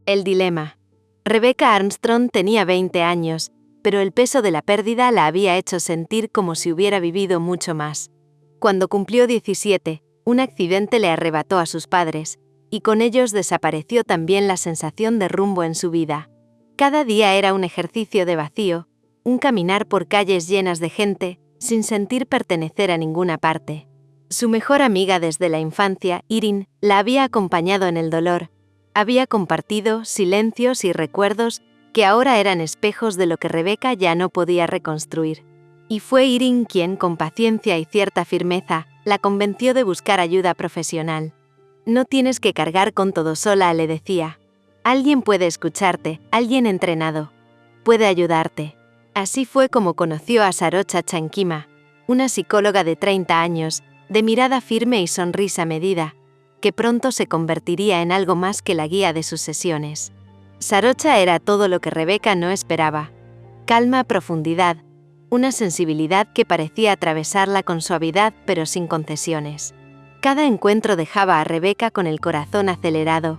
El dilema. Rebecca Armstrong tenía 20 años, pero el peso de la pérdida la había hecho sentir como si hubiera vivido mucho más. Cuando cumplió 17, un accidente le arrebató a sus padres, y con ellos desapareció también la sensación de rumbo en su vida. Cada día era un ejercicio de vacío, un caminar por calles llenas de gente, sin sentir pertenecer a ninguna parte. Su mejor amiga desde la infancia, Erin, la había acompañado en el dolor. Había compartido silencios y recuerdos que ahora eran espejos de lo que Rebecca ya no podía reconstruir. Y fue Erin quien, con paciencia y cierta firmeza, la convenció de buscar ayuda profesional. No tienes que cargar con todo sola, le decía. Alguien puede escucharte, alguien entrenado. Puede ayudarte. Así fue como conoció a Sarocha Chankima, una psicóloga de 30 años, de mirada firme y sonrisa medida, que pronto se convertiría en algo más que la guía de sus sesiones. Sarocha era todo lo que Rebecca no esperaba. Calma, profundidad, una sensibilidad que parecía atravesarla con suavidad pero sin concesiones. Cada encuentro dejaba a Rebecca con el corazón acelerado,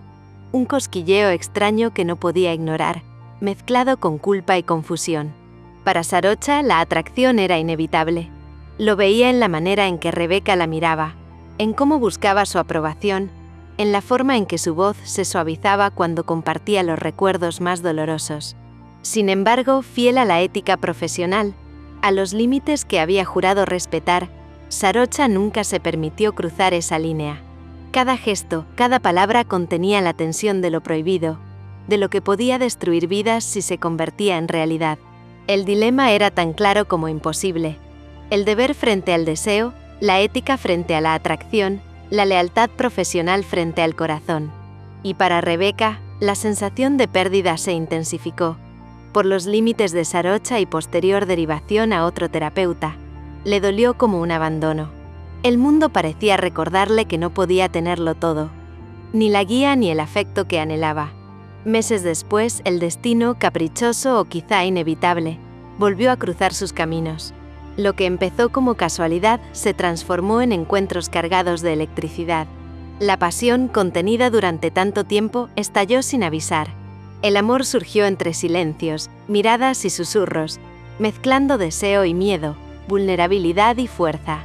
un cosquilleo extraño que no podía ignorar, mezclado con culpa y confusión. Para Sarocha la atracción era inevitable. Lo veía en la manera en que Rebecca la miraba, en cómo buscaba su aprobación, en la forma en que su voz se suavizaba cuando compartía los recuerdos más dolorosos. Sin embargo, fiel a la ética profesional, a los límites que había jurado respetar, Sarocha nunca se permitió cruzar esa línea. Cada gesto, cada palabra contenía la tensión de lo prohibido, de lo que podía destruir vidas si se convertía en realidad. El dilema era tan claro como imposible. El deber frente al deseo, la ética frente a la atracción, la lealtad profesional frente al corazón. Y para Rebecca, la sensación de pérdida se intensificó, por los límites de Sarocha y posterior derivación a otro terapeuta. Le dolió como un abandono. El mundo parecía recordarle que no podía tenerlo todo, ni la guía ni el afecto que anhelaba. Meses después, el destino, caprichoso o quizá inevitable, volvió a cruzar sus caminos. Lo que empezó como casualidad se transformó en encuentros cargados de electricidad. La pasión, contenida durante tanto tiempo, estalló sin avisar. El amor surgió entre silencios, miradas y susurros, mezclando deseo y miedo, vulnerabilidad y fuerza.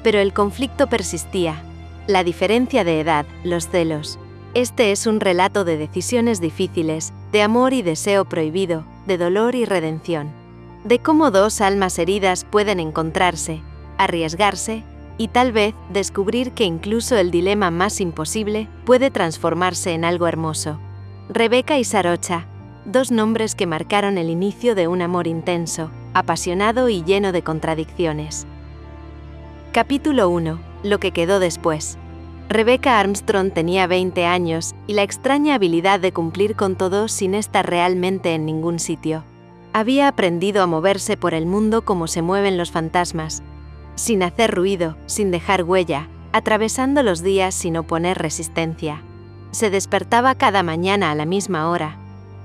Pero el conflicto persistía. La diferencia de edad, los celos. Este es un relato de decisiones difíciles, de amor y deseo prohibido, de dolor y redención. De cómo dos almas heridas pueden encontrarse, arriesgarse y tal vez descubrir que incluso el dilema más imposible puede transformarse en algo hermoso. Rebecca y Sarocha, dos nombres que marcaron el inicio de un amor intenso, apasionado y lleno de contradicciones. Capítulo 1. Lo que quedó después. Rebecca Armstrong tenía 20 años y la extraña habilidad de cumplir con todo sin estar realmente en ningún sitio. Había aprendido a moverse por el mundo como se mueven los fantasmas, sin hacer ruido, sin dejar huella, atravesando los días sin oponer resistencia. Se despertaba cada mañana a la misma hora,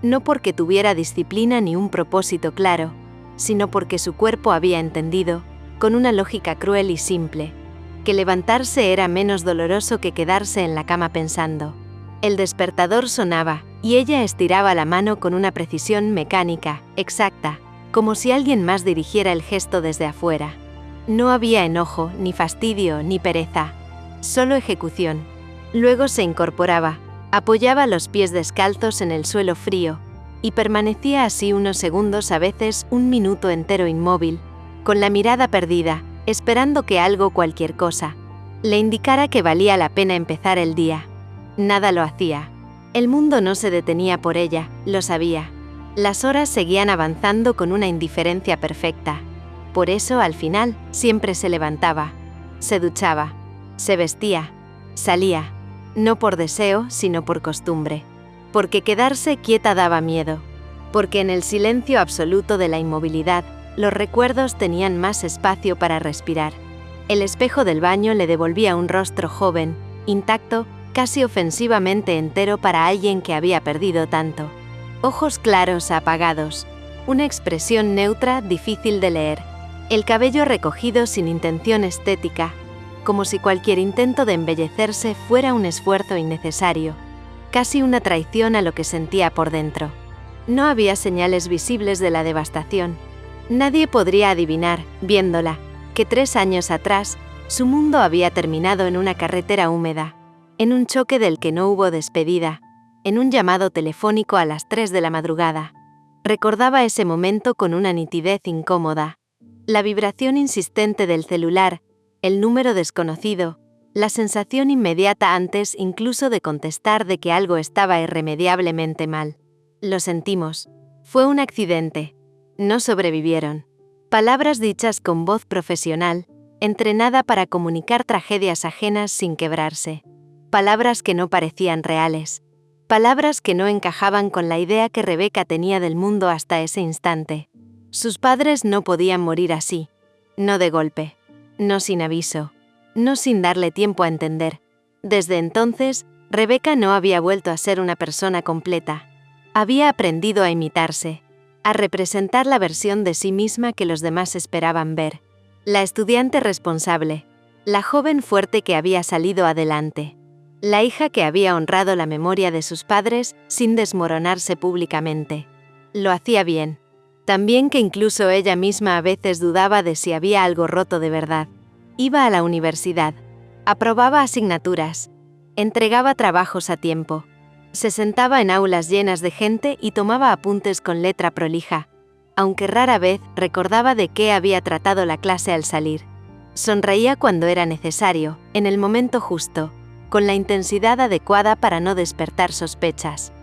no porque tuviera disciplina ni un propósito claro, sino porque su cuerpo había entendido, con una lógica cruel y simple, que levantarse era menos doloroso que quedarse en la cama pensando. El despertador sonaba, y ella estiraba la mano con una precisión mecánica, exacta, como si alguien más dirigiera el gesto desde afuera. No había enojo, ni fastidio, ni pereza, solo ejecución. Luego se incorporaba, apoyaba los pies descalzos en el suelo frío, y permanecía así unos segundos, a veces un minuto entero inmóvil, con la mirada perdida, esperando que algo, cualquier cosa, le indicara que valía la pena empezar el día. Nada lo hacía. El mundo no se detenía por ella, lo sabía. Las horas seguían avanzando con una indiferencia perfecta. Por eso, al final, siempre se levantaba, se duchaba, se vestía, salía, no por deseo, sino por costumbre. Porque quedarse quieta daba miedo. Porque en el silencio absoluto de la inmovilidad, los recuerdos tenían más espacio para respirar. El espejo del baño le devolvía un rostro joven, intacto, casi ofensivamente entero para alguien que había perdido tanto. Ojos claros, apagados, una expresión neutra, difícil de leer. El cabello recogido sin intención estética, como si cualquier intento de embellecerse fuera un esfuerzo innecesario. casi una traición a lo que sentía por dentro. No había señales visibles de la devastación. Nadie podría adivinar, viéndola, que 3 años atrás, su mundo había terminado en una carretera húmeda, en un choque del que no hubo despedida, en un llamado telefónico a las 3 de la madrugada. Recordaba ese momento con una nitidez incómoda. La vibración insistente del celular, el número desconocido, la sensación inmediata antes incluso de contestar de que algo estaba irremediablemente mal. Lo sentimos. Fue un accidente. No sobrevivieron. Palabras dichas con voz profesional, entrenada para comunicar tragedias ajenas sin quebrarse. Palabras que no parecían reales. Palabras que no encajaban con la idea que Rebeca tenía del mundo hasta ese instante. Sus padres no podían morir así. No de golpe. No sin aviso. No sin darle tiempo a entender. Desde entonces, Rebeca no había vuelto a ser una persona completa. Había aprendido a imitarse, a representar la versión de sí misma que los demás esperaban ver. La estudiante responsable, la joven fuerte que había salido adelante, la hija que había honrado la memoria de sus padres sin desmoronarse públicamente. Lo hacía bien. Tan bien que incluso ella misma a veces dudaba de si había algo roto de verdad. Iba a la universidad, aprobaba asignaturas, entregaba trabajos a tiempo. Se sentaba en aulas llenas de gente y tomaba apuntes con letra prolija, aunque rara vez recordaba de qué había tratado la clase al salir. Sonreía cuando era necesario, en el momento justo, con la intensidad adecuada para no despertar sospechas.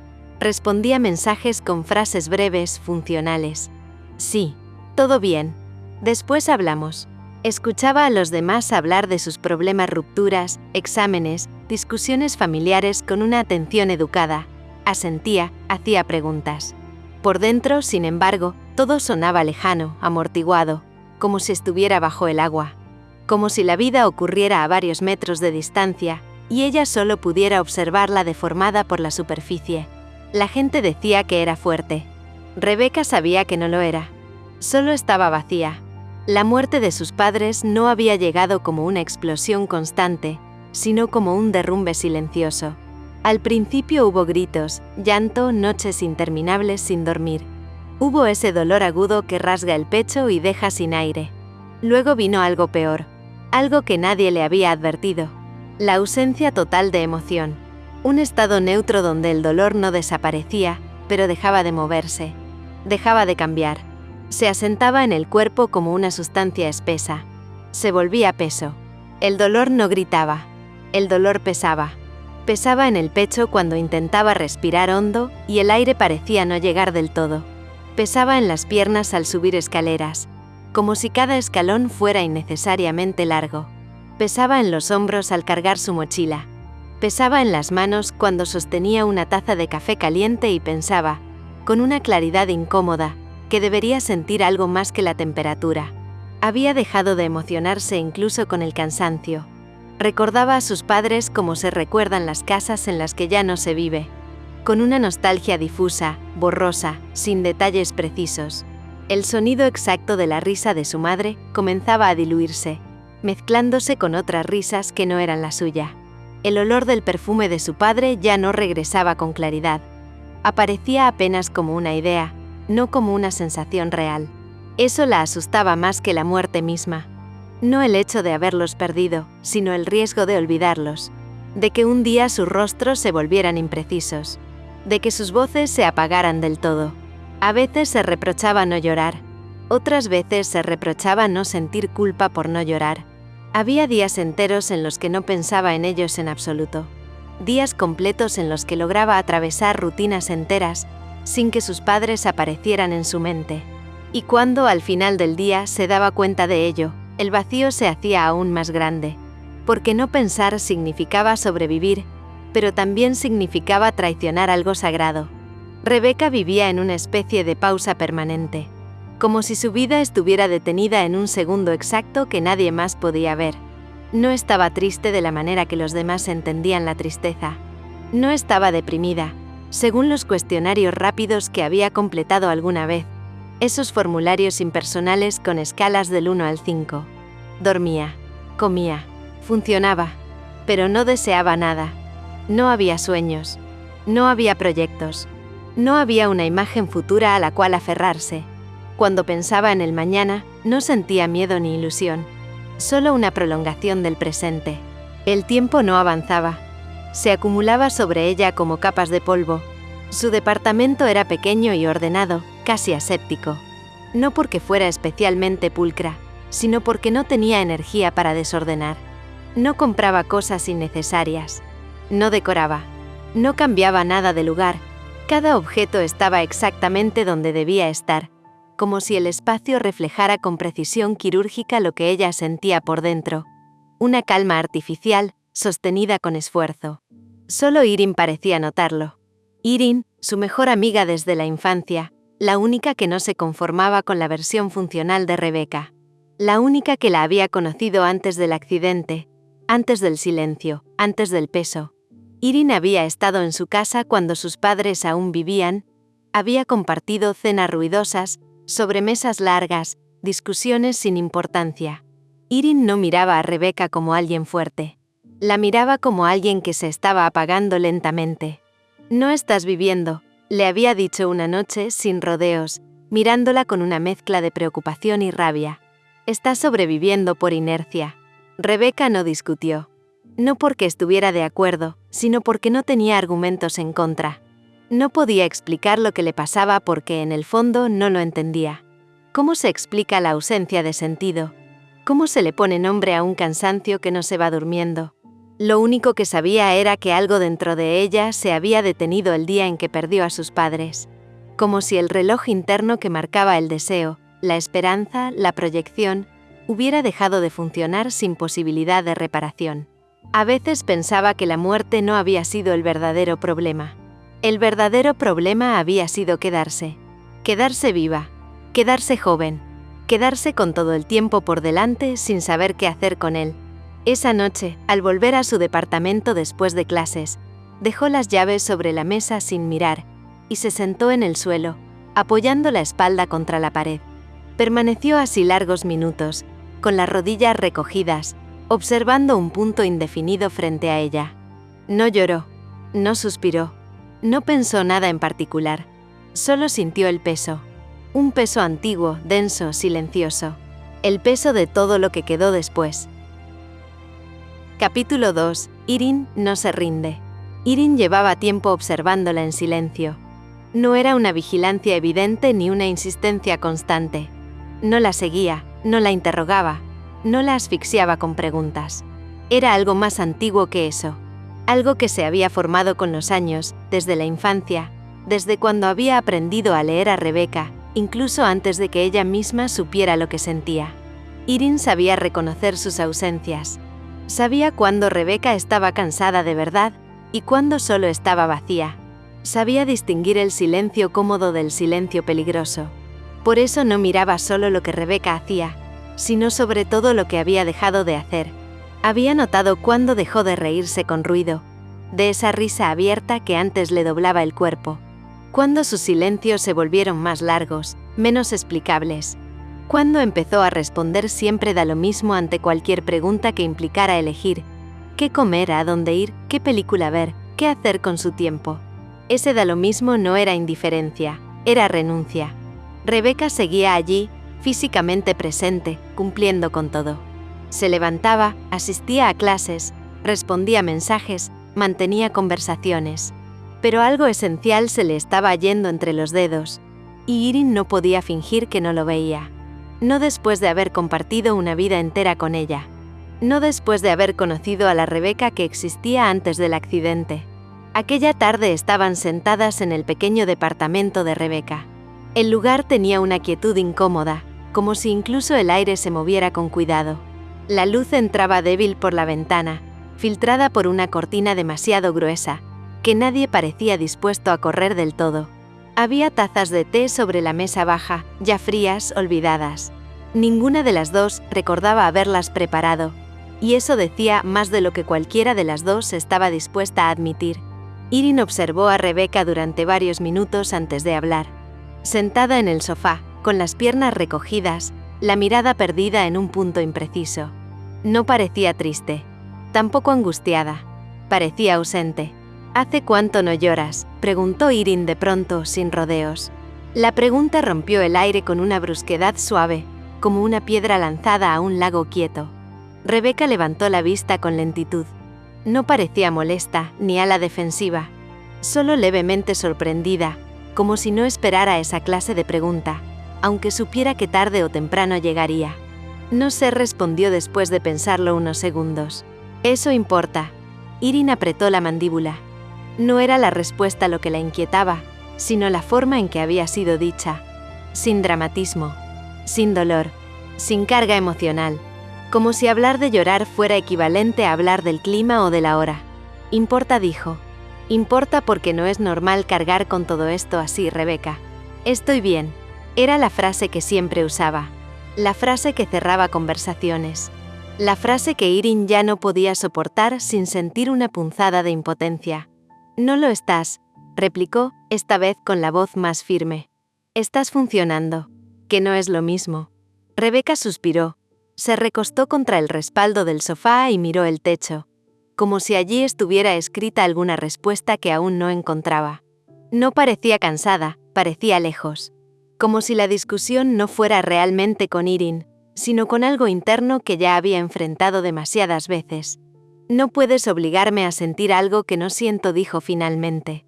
Respondía mensajes con frases breves, funcionales. Sí, todo bien. Después hablamos. Escuchaba a los demás hablar de sus problemas, rupturas, exámenes, discusiones familiares con una atención educada. Asentía, hacía preguntas. Por dentro, sin embargo, todo sonaba lejano, amortiguado, como si estuviera bajo el agua. Como si la vida ocurriera a varios metros de distancia, y ella solo pudiera observarla deformada por la superficie. La gente decía que era fuerte. Rebeca sabía que no lo era. Solo estaba vacía. La muerte de sus padres no había llegado como una explosión constante, sino como un derrumbe silencioso. Al principio hubo gritos, llanto, noches interminables sin dormir. Hubo ese dolor agudo que rasga el pecho y deja sin aire. Luego vino algo peor, algo que nadie le había advertido. La ausencia total de emoción. Un estado neutro donde el dolor no desaparecía, pero dejaba de moverse. Dejaba de cambiar. Se asentaba en el cuerpo como una sustancia espesa. Se volvía peso. El dolor no gritaba. El dolor pesaba. Pesaba en el pecho cuando intentaba respirar hondo y el aire parecía no llegar del todo. Pesaba en las piernas al subir escaleras, como si cada escalón fuera innecesariamente largo. Pesaba en los hombros al cargar su mochila. Pesaba en las manos cuando sostenía una taza de café caliente y pensaba, con una claridad incómoda, que debería sentir algo más que la temperatura. Había dejado de emocionarse incluso con el cansancio. Recordaba a sus padres como se recuerdan las casas en las que ya no se vive, con una nostalgia difusa, borrosa, sin detalles precisos. El sonido exacto de la risa de su madre comenzaba a diluirse, mezclándose con otras risas que no eran la suya. El olor del perfume de su padre ya no regresaba con claridad. Aparecía apenas como una idea, no como una sensación real. Eso la asustaba más que la muerte misma. No el hecho de haberlos perdido, sino el riesgo de olvidarlos, de que un día sus rostros se volvieran imprecisos, de que sus voces se apagaran del todo. A veces se reprochaba no llorar, otras veces se reprochaba no sentir culpa por no llorar. Había días enteros en los que no pensaba en ellos en absoluto, días completos en los que lograba atravesar rutinas enteras sin que sus padres aparecieran en su mente. Y cuando al final del día se daba cuenta de ello, el vacío se hacía aún más grande, porque no pensar significaba sobrevivir, pero también significaba traicionar algo sagrado. Rebeca vivía en una especie de pausa permanente, como si su vida estuviera detenida en un segundo exacto que nadie más podía ver. No estaba triste de la manera que los demás entendían la tristeza. No estaba deprimida, según los cuestionarios rápidos que había completado alguna vez, esos formularios impersonales con escalas del 1 al 5. Dormía, comía, funcionaba, pero no deseaba nada. No había sueños. No había proyectos. No había una imagen futura a la cual aferrarse. Cuando pensaba en el mañana, no sentía miedo ni ilusión. Solo una prolongación del presente. El tiempo no avanzaba. Se acumulaba sobre ella como capas de polvo. Su departamento era pequeño y ordenado, casi aséptico. No porque fuera especialmente pulcra, sino porque no tenía energía para desordenar. No compraba cosas innecesarias. No decoraba. No cambiaba nada de lugar. Cada objeto estaba exactamente donde debía estar, como si el espacio reflejara con precisión quirúrgica lo que ella sentía por dentro. Una calma artificial, sostenida con esfuerzo. Solo Irene parecía notarlo. Irene, su mejor amiga desde la infancia, la única que no se conformaba con la versión funcional de Rebecca. La única que la había conocido antes del accidente, antes del silencio, antes del peso. Irene había estado en su casa cuando sus padres aún vivían, había compartido cenas ruidosas, sobremesas largas, discusiones sin importancia. Irene no miraba a Rebecca como alguien fuerte. La miraba como alguien que se estaba apagando lentamente. «No estás viviendo», le había dicho una noche sin rodeos, mirándola con una mezcla de preocupación y rabia. «Estás sobreviviendo por inercia». Rebecca no discutió. No porque estuviera de acuerdo, sino porque no tenía argumentos en contra. No podía explicar lo que le pasaba porque en el fondo no lo entendía. ¿Cómo se explica la ausencia de sentido? ¿Cómo se le pone nombre a un cansancio que no se va durmiendo? Lo único que sabía era que algo dentro de ella se había detenido el día en que perdió a sus padres. Como si el reloj interno que marcaba el deseo, la esperanza, la proyección, hubiera dejado de funcionar sin posibilidad de reparación. A veces pensaba que la muerte no había sido el verdadero problema. El verdadero problema había sido quedarse. Quedarse viva, quedarse joven, quedarse con todo el tiempo por delante sin saber qué hacer con él. Esa noche, al volver a su departamento después de clases, dejó las llaves sobre la mesa sin mirar y se sentó en el suelo, apoyando la espalda contra la pared. Permaneció así largos minutos, con las rodillas recogidas, observando un punto indefinido frente a ella. No lloró, no suspiró, no pensó nada en particular, solo sintió el peso. Un peso antiguo, denso, silencioso. El peso de todo lo que quedó después. Capítulo 2. Irene no se rinde. Irene llevaba tiempo observándola en silencio. No era una vigilancia evidente ni una insistencia constante. No la seguía, no la interrogaba, no la asfixiaba con preguntas. Era algo más antiguo que eso. Algo que se había formado con los años, desde la infancia, desde cuando había aprendido a leer a Rebecca, incluso antes de que ella misma supiera lo que sentía. Irene sabía reconocer sus ausencias. Sabía cuándo Rebecca estaba cansada de verdad y cuándo solo estaba vacía. Sabía distinguir el silencio cómodo del silencio peligroso. Por eso no miraba solo lo que Rebecca hacía, sino sobre todo lo que había dejado de hacer. Había notado cuándo dejó de reírse con ruido, de esa risa abierta que antes le doblaba el cuerpo. Cuándo sus silencios se volvieron más largos, menos explicables. Cuándo empezó a responder siempre da lo mismo ante cualquier pregunta que implicara elegir qué comer, a dónde ir, qué película ver, qué hacer con su tiempo. Ese da lo mismo no era indiferencia, era renuncia. Rebecca seguía allí, físicamente presente, cumpliendo con todo. Se levantaba, asistía a clases, respondía mensajes, mantenía conversaciones. Pero algo esencial se le estaba yendo entre los dedos, y Irene no podía fingir que no lo veía. No después de haber compartido una vida entera con ella. No después de haber conocido a la Rebecca que existía antes del accidente. Aquella tarde estaban sentadas en el pequeño departamento de Rebecca. El lugar tenía una quietud incómoda, como si incluso el aire se moviera con cuidado. La luz entraba débil por la ventana, filtrada por una cortina demasiado gruesa, que nadie parecía dispuesto a correr del todo. Había tazas de té sobre la mesa baja, ya frías, olvidadas. Ninguna de las dos recordaba haberlas preparado, y eso decía más de lo que cualquiera de las dos estaba dispuesta a admitir. Irene observó a Rebecca durante varios minutos antes de hablar. Sentada en el sofá, con las piernas recogidas, la mirada perdida en un punto impreciso. No parecía triste, tampoco angustiada. Parecía ausente. ¿Hace cuánto no lloras?, preguntó Irene de pronto, sin rodeos. La pregunta rompió el aire con una brusquedad suave, como una piedra lanzada a un lago quieto. Rebeca levantó la vista con lentitud. No parecía molesta, ni a la defensiva. Solo levemente sorprendida, como si no esperara esa clase de pregunta, aunque supiera que tarde o temprano llegaría. No sé, respondió después de pensarlo unos segundos. Eso importa. Irene apretó la mandíbula. No era la respuesta lo que la inquietaba, sino la forma en que había sido dicha. Sin dramatismo, sin dolor, sin carga emocional, como si hablar de llorar fuera equivalente a hablar del clima o de la hora. Importa, dijo. Importa porque no es normal cargar con todo esto así, Rebeca. Estoy bien. Era la frase que siempre usaba. La frase que cerraba conversaciones. La frase que Irene ya no podía soportar sin sentir una punzada de impotencia. No lo estás, replicó, esta vez con la voz más firme. Estás funcionando, que no es lo mismo. Rebeca suspiró. Se recostó contra el respaldo del sofá y miró el techo, como si allí estuviera escrita alguna respuesta que aún no encontraba. No parecía cansada, parecía lejos. Como si la discusión no fuera realmente con Irene, sino con algo interno que ya había enfrentado demasiadas veces. No puedes obligarme a sentir algo que no siento, dijo finalmente.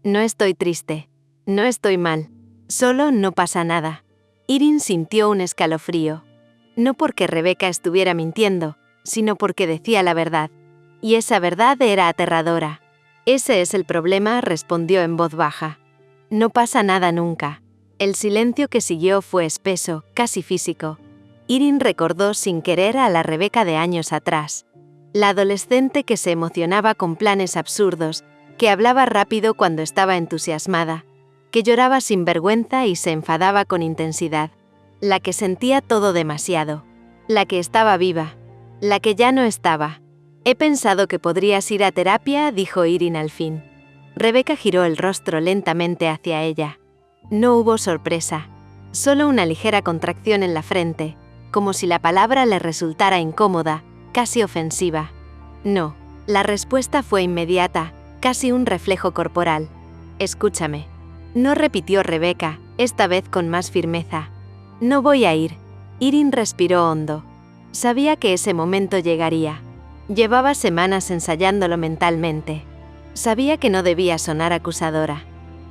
No estoy triste. No estoy mal. Solo no pasa nada. Irene sintió un escalofrío. No porque Rebeca estuviera mintiendo, sino porque decía la verdad. Y esa verdad era aterradora. Ese es el problema, respondió en voz baja. No pasa nada nunca. El silencio que siguió fue espeso, casi físico. Irene recordó sin querer a la Rebeca de años atrás. La adolescente que se emocionaba con planes absurdos, que hablaba rápido cuando estaba entusiasmada, que lloraba sin vergüenza y se enfadaba con intensidad. La que sentía todo demasiado. La que estaba viva. La que ya no estaba. He pensado que podrías ir a terapia, dijo Irene al fin. Rebeca giró el rostro lentamente hacia ella. No hubo sorpresa. Solo una ligera contracción en la frente, como si la palabra le resultara incómoda, casi ofensiva. No. La respuesta fue inmediata, casi un reflejo corporal. Escúchame. No, repitió Rebeca, esta vez con más firmeza. No voy a ir. Irene respiró hondo. Sabía que ese momento llegaría. Llevaba semanas ensayándolo mentalmente. Sabía que no debía sonar acusadora,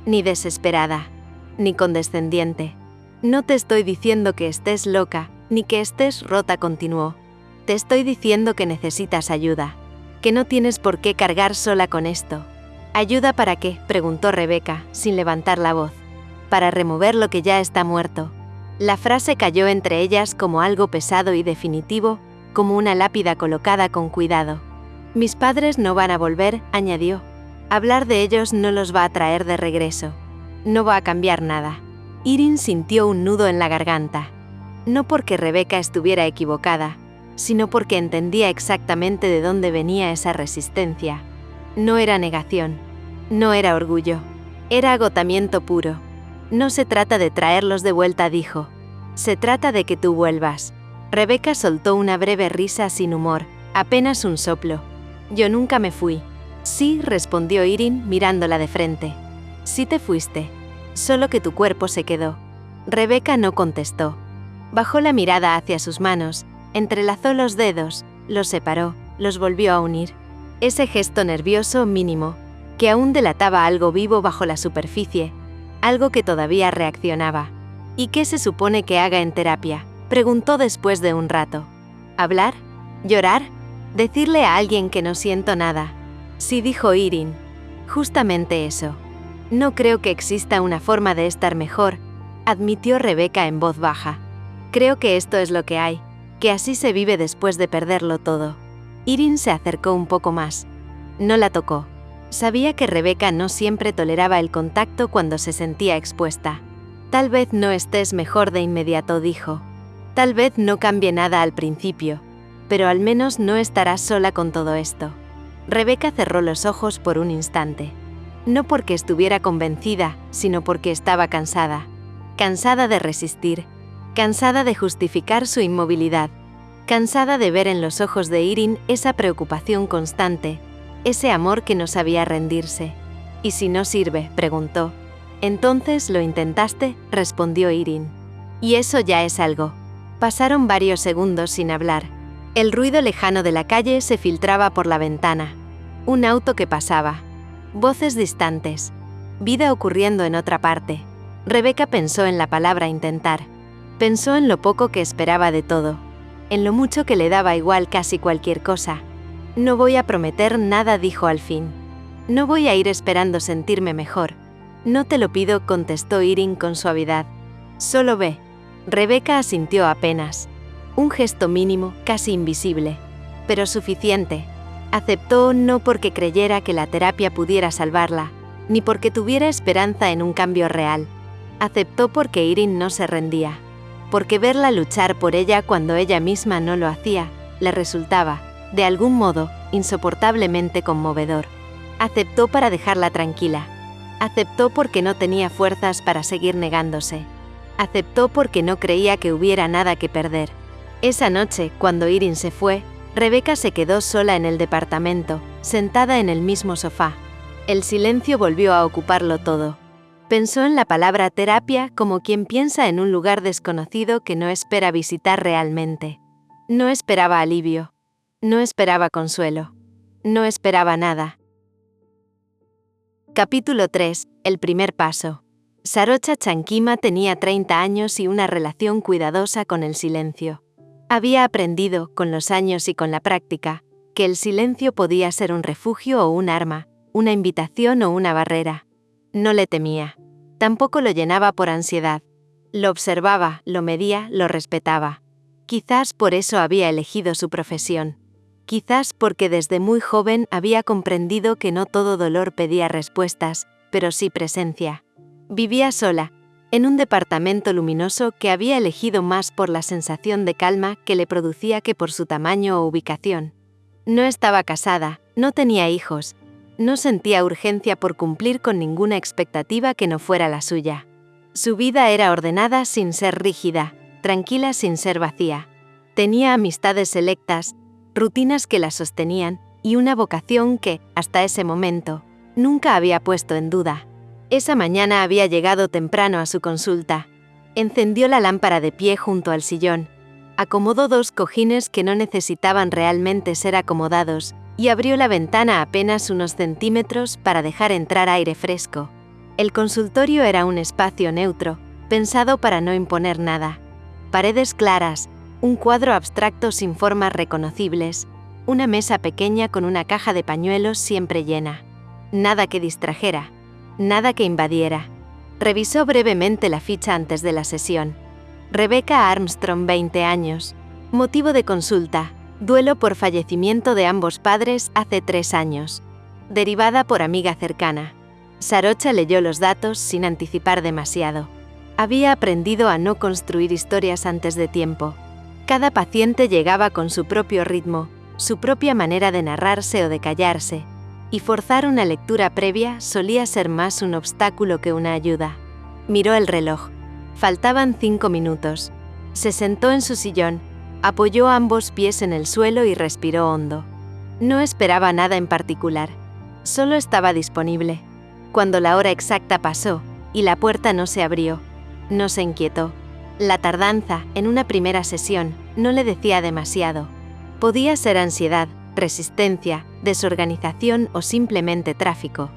ni desesperada, ni condescendiente. No te estoy diciendo que estés loca, ni que estés rota, continuó. Te estoy diciendo que necesitas ayuda, que no tienes por qué cargar sola con esto. ¿Ayuda para qué?, preguntó Rebeca, sin levantar la voz. Para remover lo que ya está muerto. La frase cayó entre ellas como algo pesado y definitivo, como una lápida colocada con cuidado. Mis padres no van a volver, añadió. Hablar de ellos no los va a traer de regreso. No va a cambiar nada. Irene sintió un nudo en la garganta. No porque Rebeca estuviera equivocada, sino porque entendía exactamente de dónde venía esa resistencia. No era negación. No era orgullo. Era agotamiento puro. No se trata de traerlos de vuelta, dijo. Se trata de que tú vuelvas. Rebeca soltó una breve risa sin humor, apenas un soplo. Yo nunca me fui. Sí, respondió Irene mirándola de frente. Sí te fuiste. Solo que tu cuerpo se quedó. Rebeca no contestó. Bajó la mirada hacia sus manos, entrelazó los dedos, los separó, los volvió a unir. Ese gesto nervioso mínimo, que aún delataba algo vivo bajo la superficie, algo que todavía reaccionaba. ¿Y qué se supone que haga en terapia?, preguntó después de un rato. ¿Hablar? ¿Llorar? ¿Decirle a alguien que no siento nada? Sí, dijo Irene. Justamente eso. No creo que exista una forma de estar mejor, admitió Rebeca en voz baja. Creo que esto es lo que hay, que así se vive después de perderlo todo. Irene se acercó un poco más. No la tocó. Sabía que Rebeca no siempre toleraba el contacto cuando se sentía expuesta. Tal vez no estés mejor de inmediato, dijo. Tal vez no cambie nada al principio, pero al menos no estarás sola con todo esto. Rebeca cerró los ojos por un instante. No porque estuviera convencida, sino porque estaba cansada. Cansada de resistir. Cansada de justificar su inmovilidad. Cansada de ver en los ojos de Irene esa preocupación constante, ese amor que no sabía rendirse. «¿Y si no sirve?», preguntó. «Entonces lo intentaste», respondió Irene. «Y eso ya es algo». Pasaron varios segundos sin hablar. El ruido lejano de la calle se filtraba por la ventana. Un auto que pasaba. Voces distantes. Vida ocurriendo en otra parte. Rebecca pensó en la palabra intentar. Pensó en lo poco que esperaba de todo. En lo mucho que le daba igual casi cualquier cosa. «No voy a prometer nada», dijo al fin. «No voy a ir esperando sentirme mejor». «No te lo pido», contestó Irene con suavidad. «Solo ve». Rebecca asintió apenas. Un gesto mínimo, casi invisible. Pero suficiente. Aceptó no porque creyera que la terapia pudiera salvarla, ni porque tuviera esperanza en un cambio real. Aceptó porque Irene no se rendía. Porque verla luchar por ella cuando ella misma no lo hacía, le resultaba, de algún modo, insoportablemente conmovedor. Aceptó para dejarla tranquila. Aceptó porque no tenía fuerzas para seguir negándose. Aceptó porque no creía que hubiera nada que perder. Esa noche, cuando Irene se fue, Rebecca se quedó sola en el departamento, sentada en el mismo sofá. El silencio volvió a ocuparlo todo. Pensó en la palabra terapia como quien piensa en un lugar desconocido que no espera visitar realmente. No esperaba alivio. No esperaba consuelo. No esperaba nada. Capítulo 3. El primer paso. Sarocha Chankima tenía 30 años y una relación cuidadosa con el silencio. Había aprendido, con los años y con la práctica, que el silencio podía ser un refugio o un arma, una invitación o una barrera. No le temía. Tampoco lo llenaba por ansiedad. Lo observaba, lo medía, lo respetaba. Quizás por eso había elegido su profesión. Quizás porque desde muy joven había comprendido que no todo dolor pedía respuestas, pero sí presencia. Vivía sola, en un departamento luminoso que había elegido más por la sensación de calma que le producía que por su tamaño o ubicación. No estaba casada, no tenía hijos, no sentía urgencia por cumplir con ninguna expectativa que no fuera la suya. Su vida era ordenada sin ser rígida, tranquila sin ser vacía. Tenía amistades selectas, rutinas que la sostenían y una vocación que, hasta ese momento, nunca había puesto en duda. Esa mañana había llegado temprano a su consulta. Encendió la lámpara de pie junto al sillón, acomodó 2 cojines que no necesitaban realmente ser acomodados y abrió la ventana apenas unos centímetros para dejar entrar aire fresco. El consultorio era un espacio neutro, pensado para no imponer nada. Paredes claras, un cuadro abstracto sin formas reconocibles, una mesa pequeña con una caja de pañuelos siempre llena. Nada que distrajera. Nada que invadiera. Revisó brevemente la ficha antes de la sesión. Rebecca Armstrong, 20 años. Motivo de consulta: duelo por fallecimiento de ambos padres hace 3 años. Derivada por amiga cercana. Sarocha leyó los datos sin anticipar demasiado. Había aprendido a no construir historias antes de tiempo. Cada paciente llegaba con su propio ritmo, su propia manera de narrarse o de callarse, y forzar una lectura previa solía ser más un obstáculo que una ayuda. Miró el reloj. Faltaban 5 minutos. Se sentó en su sillón, apoyó ambos pies en el suelo y respiró hondo. No esperaba nada en particular. Solo estaba disponible. Cuando la hora exacta pasó, y la puerta no se abrió, no se inquietó. La tardanza, en una primera sesión, no le decía demasiado. Podía ser ansiedad, resistencia, desorganización o simplemente tráfico.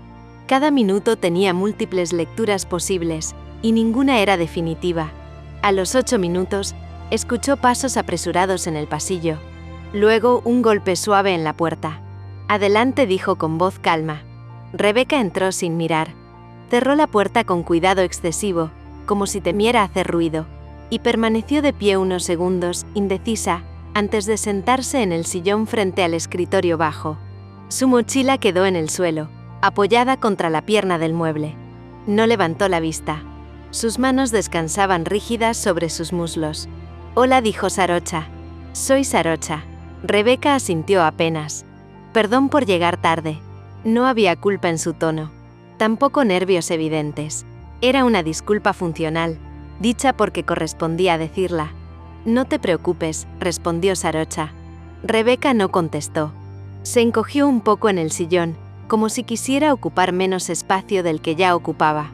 Cada minuto tenía múltiples lecturas posibles, y ninguna era definitiva. A los 8 minutos, escuchó pasos apresurados en el pasillo. Luego un golpe suave en la puerta. «Adelante», dijo con voz calma. Rebecca entró sin mirar. Cerró la puerta con cuidado excesivo, como si temiera hacer ruido, y permaneció de pie unos segundos, indecisa, antes de sentarse en el sillón frente al escritorio bajo. Su mochila quedó en el suelo, apoyada contra la pierna del mueble. No levantó la vista. Sus manos descansaban rígidas sobre sus muslos. «Hola», dijo Sarocha. «Soy Sarocha». Rebecca asintió apenas. «Perdón por llegar tarde». No había culpa en su tono. Tampoco nervios evidentes. Era una disculpa funcional, dicha porque correspondía decirla. «No te preocupes», respondió Sarocha. Rebecca no contestó. Se encogió un poco en el sillón, como si quisiera ocupar menos espacio del que ya ocupaba.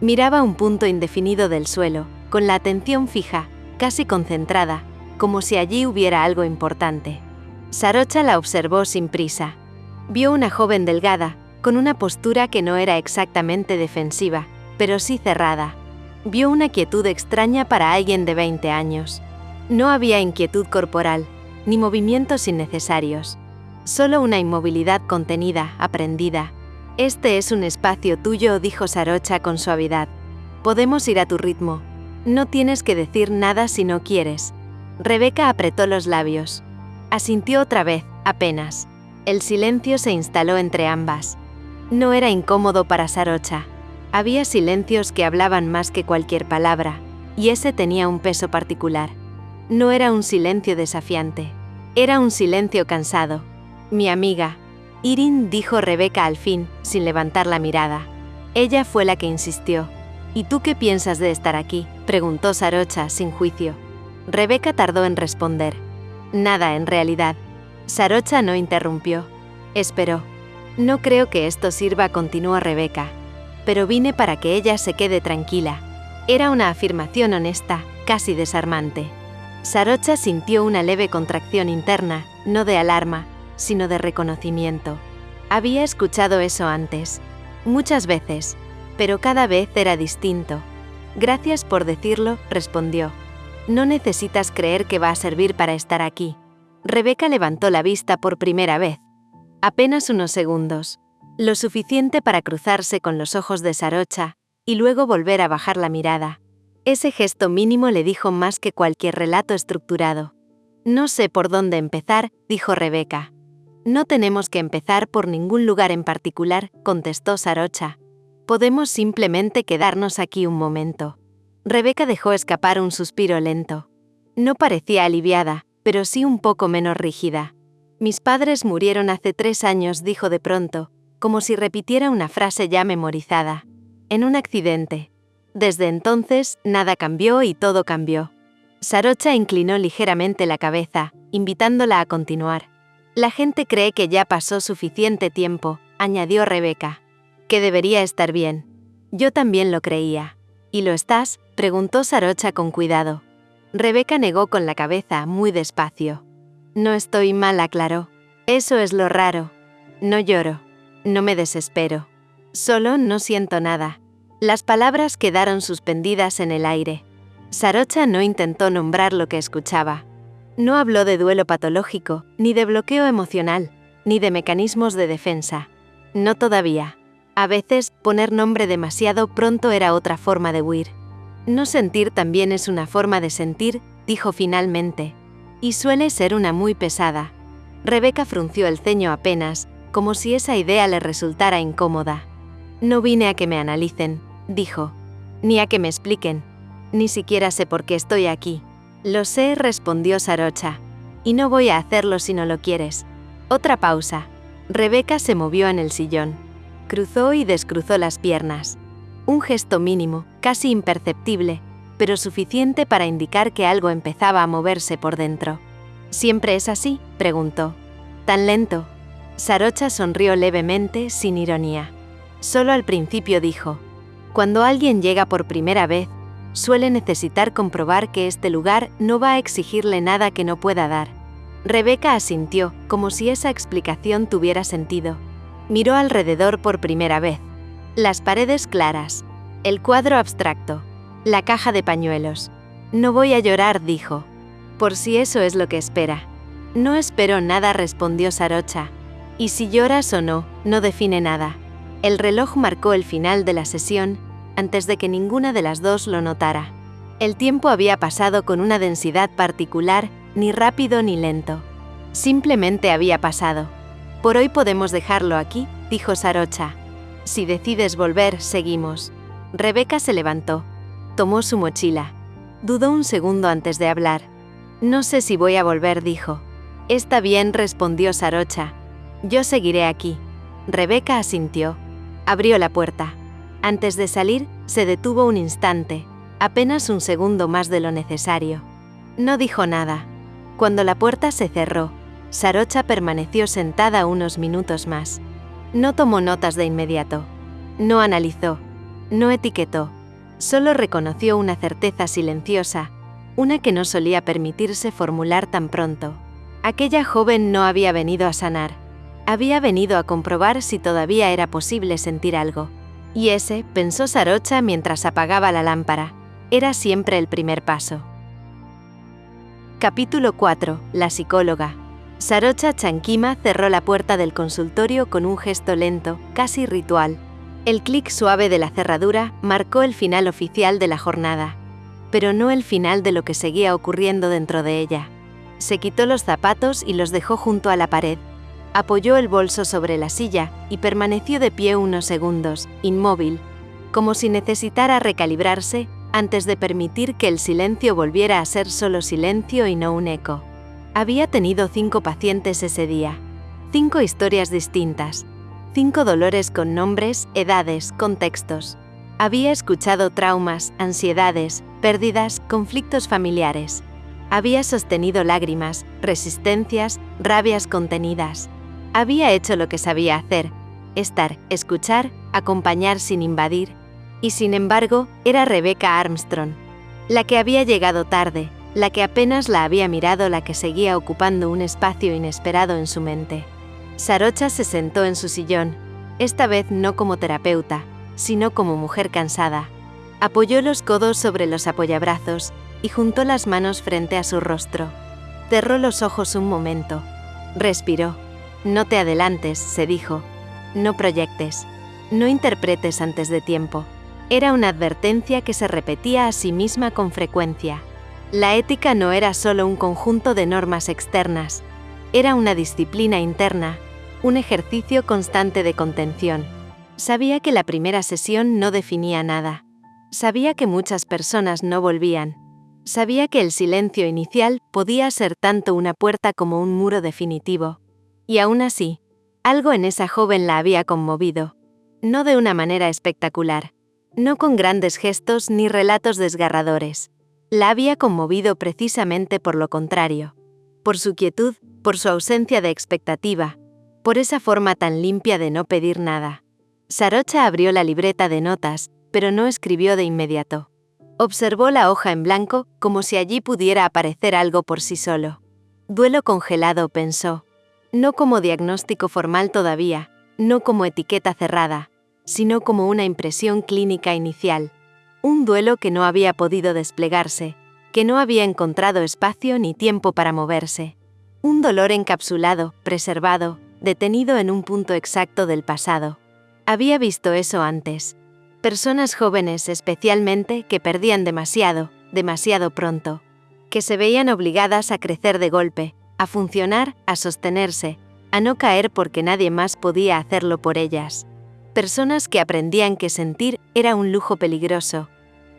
Miraba un punto indefinido del suelo, con la atención fija, casi concentrada, como si allí hubiera algo importante. Sarocha la observó sin prisa. Vio una joven delgada, con una postura que no era exactamente defensiva, pero sí cerrada. Vio una quietud extraña para alguien de 20 años. No había inquietud corporal, ni movimientos innecesarios. Solo una inmovilidad contenida, aprendida. «Este es un espacio tuyo», dijo Sarocha con suavidad. «Podemos ir a tu ritmo. No tienes que decir nada si no quieres». Rebeca apretó los labios. Asintió otra vez, apenas. El silencio se instaló entre ambas. No era incómodo para Sarocha. Había silencios que hablaban más que cualquier palabra, y ese tenía un peso particular. No era un silencio desafiante. Era un silencio cansado. «Mi amiga», Irin, dijo Rebeca al fin, sin levantar la mirada. Ella fue la que insistió. «¿Y tú qué piensas de estar aquí?», preguntó Sarocha, sin juicio. Rebeca tardó en responder. «Nada, en realidad». Sarocha no interrumpió. Esperó. «No creo que esto sirva», continuó Rebeca. «Pero vine para que ella se quede tranquila». Era una afirmación honesta, casi desarmante. Sarocha sintió una leve contracción interna, no de alarma, sino de reconocimiento. Había escuchado eso antes. Muchas veces. Pero cada vez era distinto. «Gracias por decirlo», respondió. «No necesitas creer que va a servir para estar aquí». Rebeca levantó la vista por primera vez. Apenas unos segundos. Lo suficiente para cruzarse con los ojos de Sarocha, y luego volver a bajar la mirada. Ese gesto mínimo le dijo más que cualquier relato estructurado. «No sé por dónde empezar», dijo Rebeca. «No tenemos que empezar por ningún lugar en particular», contestó Sarocha. «Podemos simplemente quedarnos aquí un momento». Rebeca dejó escapar un suspiro lento. No parecía aliviada, pero sí un poco menos rígida. «Mis padres murieron hace 3 años», dijo de pronto, como si repitiera una frase ya memorizada. «En un accidente. Desde entonces, nada cambió y todo cambió». Sarocha inclinó ligeramente la cabeza, invitándola a continuar. «La gente cree que ya pasó suficiente tiempo», añadió Rebeca. «Que debería estar bien. Yo también lo creía». «¿Y lo estás?», preguntó Sarocha con cuidado. Rebeca negó con la cabeza, muy despacio. «No estoy mal», aclaró. «Eso es lo raro. No lloro. No me desespero. Solo no siento nada». Las palabras quedaron suspendidas en el aire. Sarocha no intentó nombrar lo que escuchaba. No habló de duelo patológico, ni de bloqueo emocional, ni de mecanismos de defensa. No todavía. A veces, poner nombre demasiado pronto era otra forma de huir. «No sentir también es una forma de sentir», dijo finalmente. «Y suele ser una muy pesada». Rebeca frunció el ceño apenas, como si esa idea le resultara incómoda. «No vine a que me analicen», dijo. «Ni a que me expliquen. Ni siquiera sé por qué estoy aquí». «Lo sé», respondió Sarocha. «Y no voy a hacerlo si no lo quieres». Otra pausa. Rebeca se movió en el sillón. Cruzó y descruzó las piernas. Un gesto mínimo, casi imperceptible, pero suficiente para indicar que algo empezaba a moverse por dentro. «¿Siempre es así?», preguntó. «¿Tan lento?». Sarocha sonrió levemente, sin ironía. Solo al principio dijo. «Cuando alguien llega por primera vez, suele necesitar comprobar que este lugar no va a exigirle nada que no pueda dar». Rebeca asintió, como si esa explicación tuviera sentido. Miró alrededor por primera vez. Las paredes claras. El cuadro abstracto. La caja de pañuelos. «No voy a llorar», dijo. «Por si eso es lo que espera». «No espero nada», respondió Sarocha. «Y si lloras o no, no define nada». El reloj marcó el final de la sesión, antes de que ninguna de las dos lo notara. El tiempo había pasado con una densidad particular, ni rápido ni lento. Simplemente había pasado. «Por hoy podemos dejarlo aquí», dijo Sarocha. «Si decides volver, seguimos». Rebeca se levantó. Tomó su mochila. Dudó un segundo antes de hablar. «No sé si voy a volver», dijo. «Está bien», respondió Sarocha. «Yo seguiré aquí». Rebeca asintió. Abrió la puerta. Antes de salir, se detuvo un instante, apenas un segundo más de lo necesario. No dijo nada. Cuando la puerta se cerró, Sarocha permaneció sentada unos minutos más. No tomó notas de inmediato. No analizó. No etiquetó. Solo reconoció una certeza silenciosa, una que no solía permitirse formular tan pronto. Aquella joven no había venido a sanar. Había venido a comprobar si todavía era posible sentir algo. Y ese, pensó Sarocha mientras apagaba la lámpara, era siempre el primer paso. Capítulo 4. La psicóloga. Sarocha Chankima cerró la puerta del consultorio con un gesto lento, casi ritual. El clic suave de la cerradura marcó el final oficial de la jornada, pero no el final de lo que seguía ocurriendo dentro de ella. Se quitó los zapatos y los dejó junto a la pared. Apoyó el bolso sobre la silla y permaneció de pie unos segundos, inmóvil, como si necesitara recalibrarse antes de permitir que el silencio volviera a ser solo silencio y no un eco. Había tenido 5 pacientes ese día, 5 historias distintas, 5 dolores con nombres, edades, contextos. Había escuchado traumas, ansiedades, pérdidas, conflictos familiares. Había sostenido lágrimas, resistencias, rabias contenidas. Había hecho lo que sabía hacer: estar, escuchar, acompañar sin invadir. Y sin embargo, era Rebecca Armstrong, la que había llegado tarde, la que apenas la había mirado, la que seguía ocupando un espacio inesperado en su mente. Sarocha se sentó en su sillón, esta vez no como terapeuta, sino como mujer cansada. Apoyó los codos sobre los apoyabrazos y juntó las manos frente a su rostro. Cerró los ojos un momento. Respiró. No te adelantes, se dijo. No proyectes. No interpretes antes de tiempo. Era una advertencia que se repetía a sí misma con frecuencia. La ética no era solo un conjunto de normas externas. Era una disciplina interna, un ejercicio constante de contención. Sabía que la primera sesión no definía nada. Sabía que muchas personas no volvían. Sabía que el silencio inicial podía ser tanto una puerta como un muro definitivo. Y aún así, algo en esa joven la había conmovido. No de una manera espectacular. No con grandes gestos ni relatos desgarradores. La había conmovido precisamente por lo contrario. Por su quietud, por su ausencia de expectativa, por esa forma tan limpia de no pedir nada. Sarocha abrió la libreta de notas, pero no escribió de inmediato. Observó la hoja en blanco, como si allí pudiera aparecer algo por sí solo. Duelo congelado, pensó. No como diagnóstico formal todavía, no como etiqueta cerrada, sino como una impresión clínica inicial. Un duelo que no había podido desplegarse, que no había encontrado espacio ni tiempo para moverse. Un dolor encapsulado, preservado, detenido en un punto exacto del pasado. Había visto eso antes. Personas jóvenes especialmente que perdían demasiado, demasiado pronto. Que se veían obligadas a crecer de golpe, a funcionar, a sostenerse, a no caer porque nadie más podía hacerlo por ellas. Personas que aprendían que sentir era un lujo peligroso,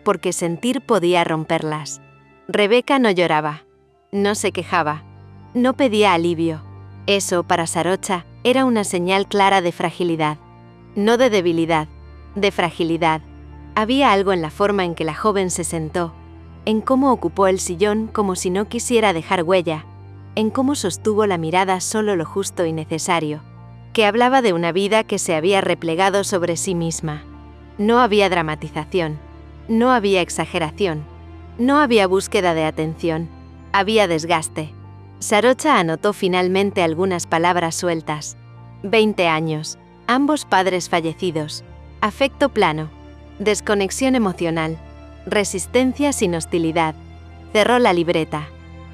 porque sentir podía romperlas. Rebecca no lloraba, no se quejaba, no pedía alivio. Eso, para Sarocha, era una señal clara de fragilidad. No de debilidad, de fragilidad. Había algo en la forma en que la joven se sentó, en cómo ocupó el sillón como si no quisiera dejar huella, en cómo sostuvo la mirada solo lo justo y necesario, que hablaba de una vida que se había replegado sobre sí misma. No había dramatización, no había exageración, no había búsqueda de atención, había desgaste. Sarocha anotó finalmente algunas palabras sueltas. 20 años, ambos padres fallecidos, afecto plano, desconexión emocional, resistencia sin hostilidad. Cerró la libreta.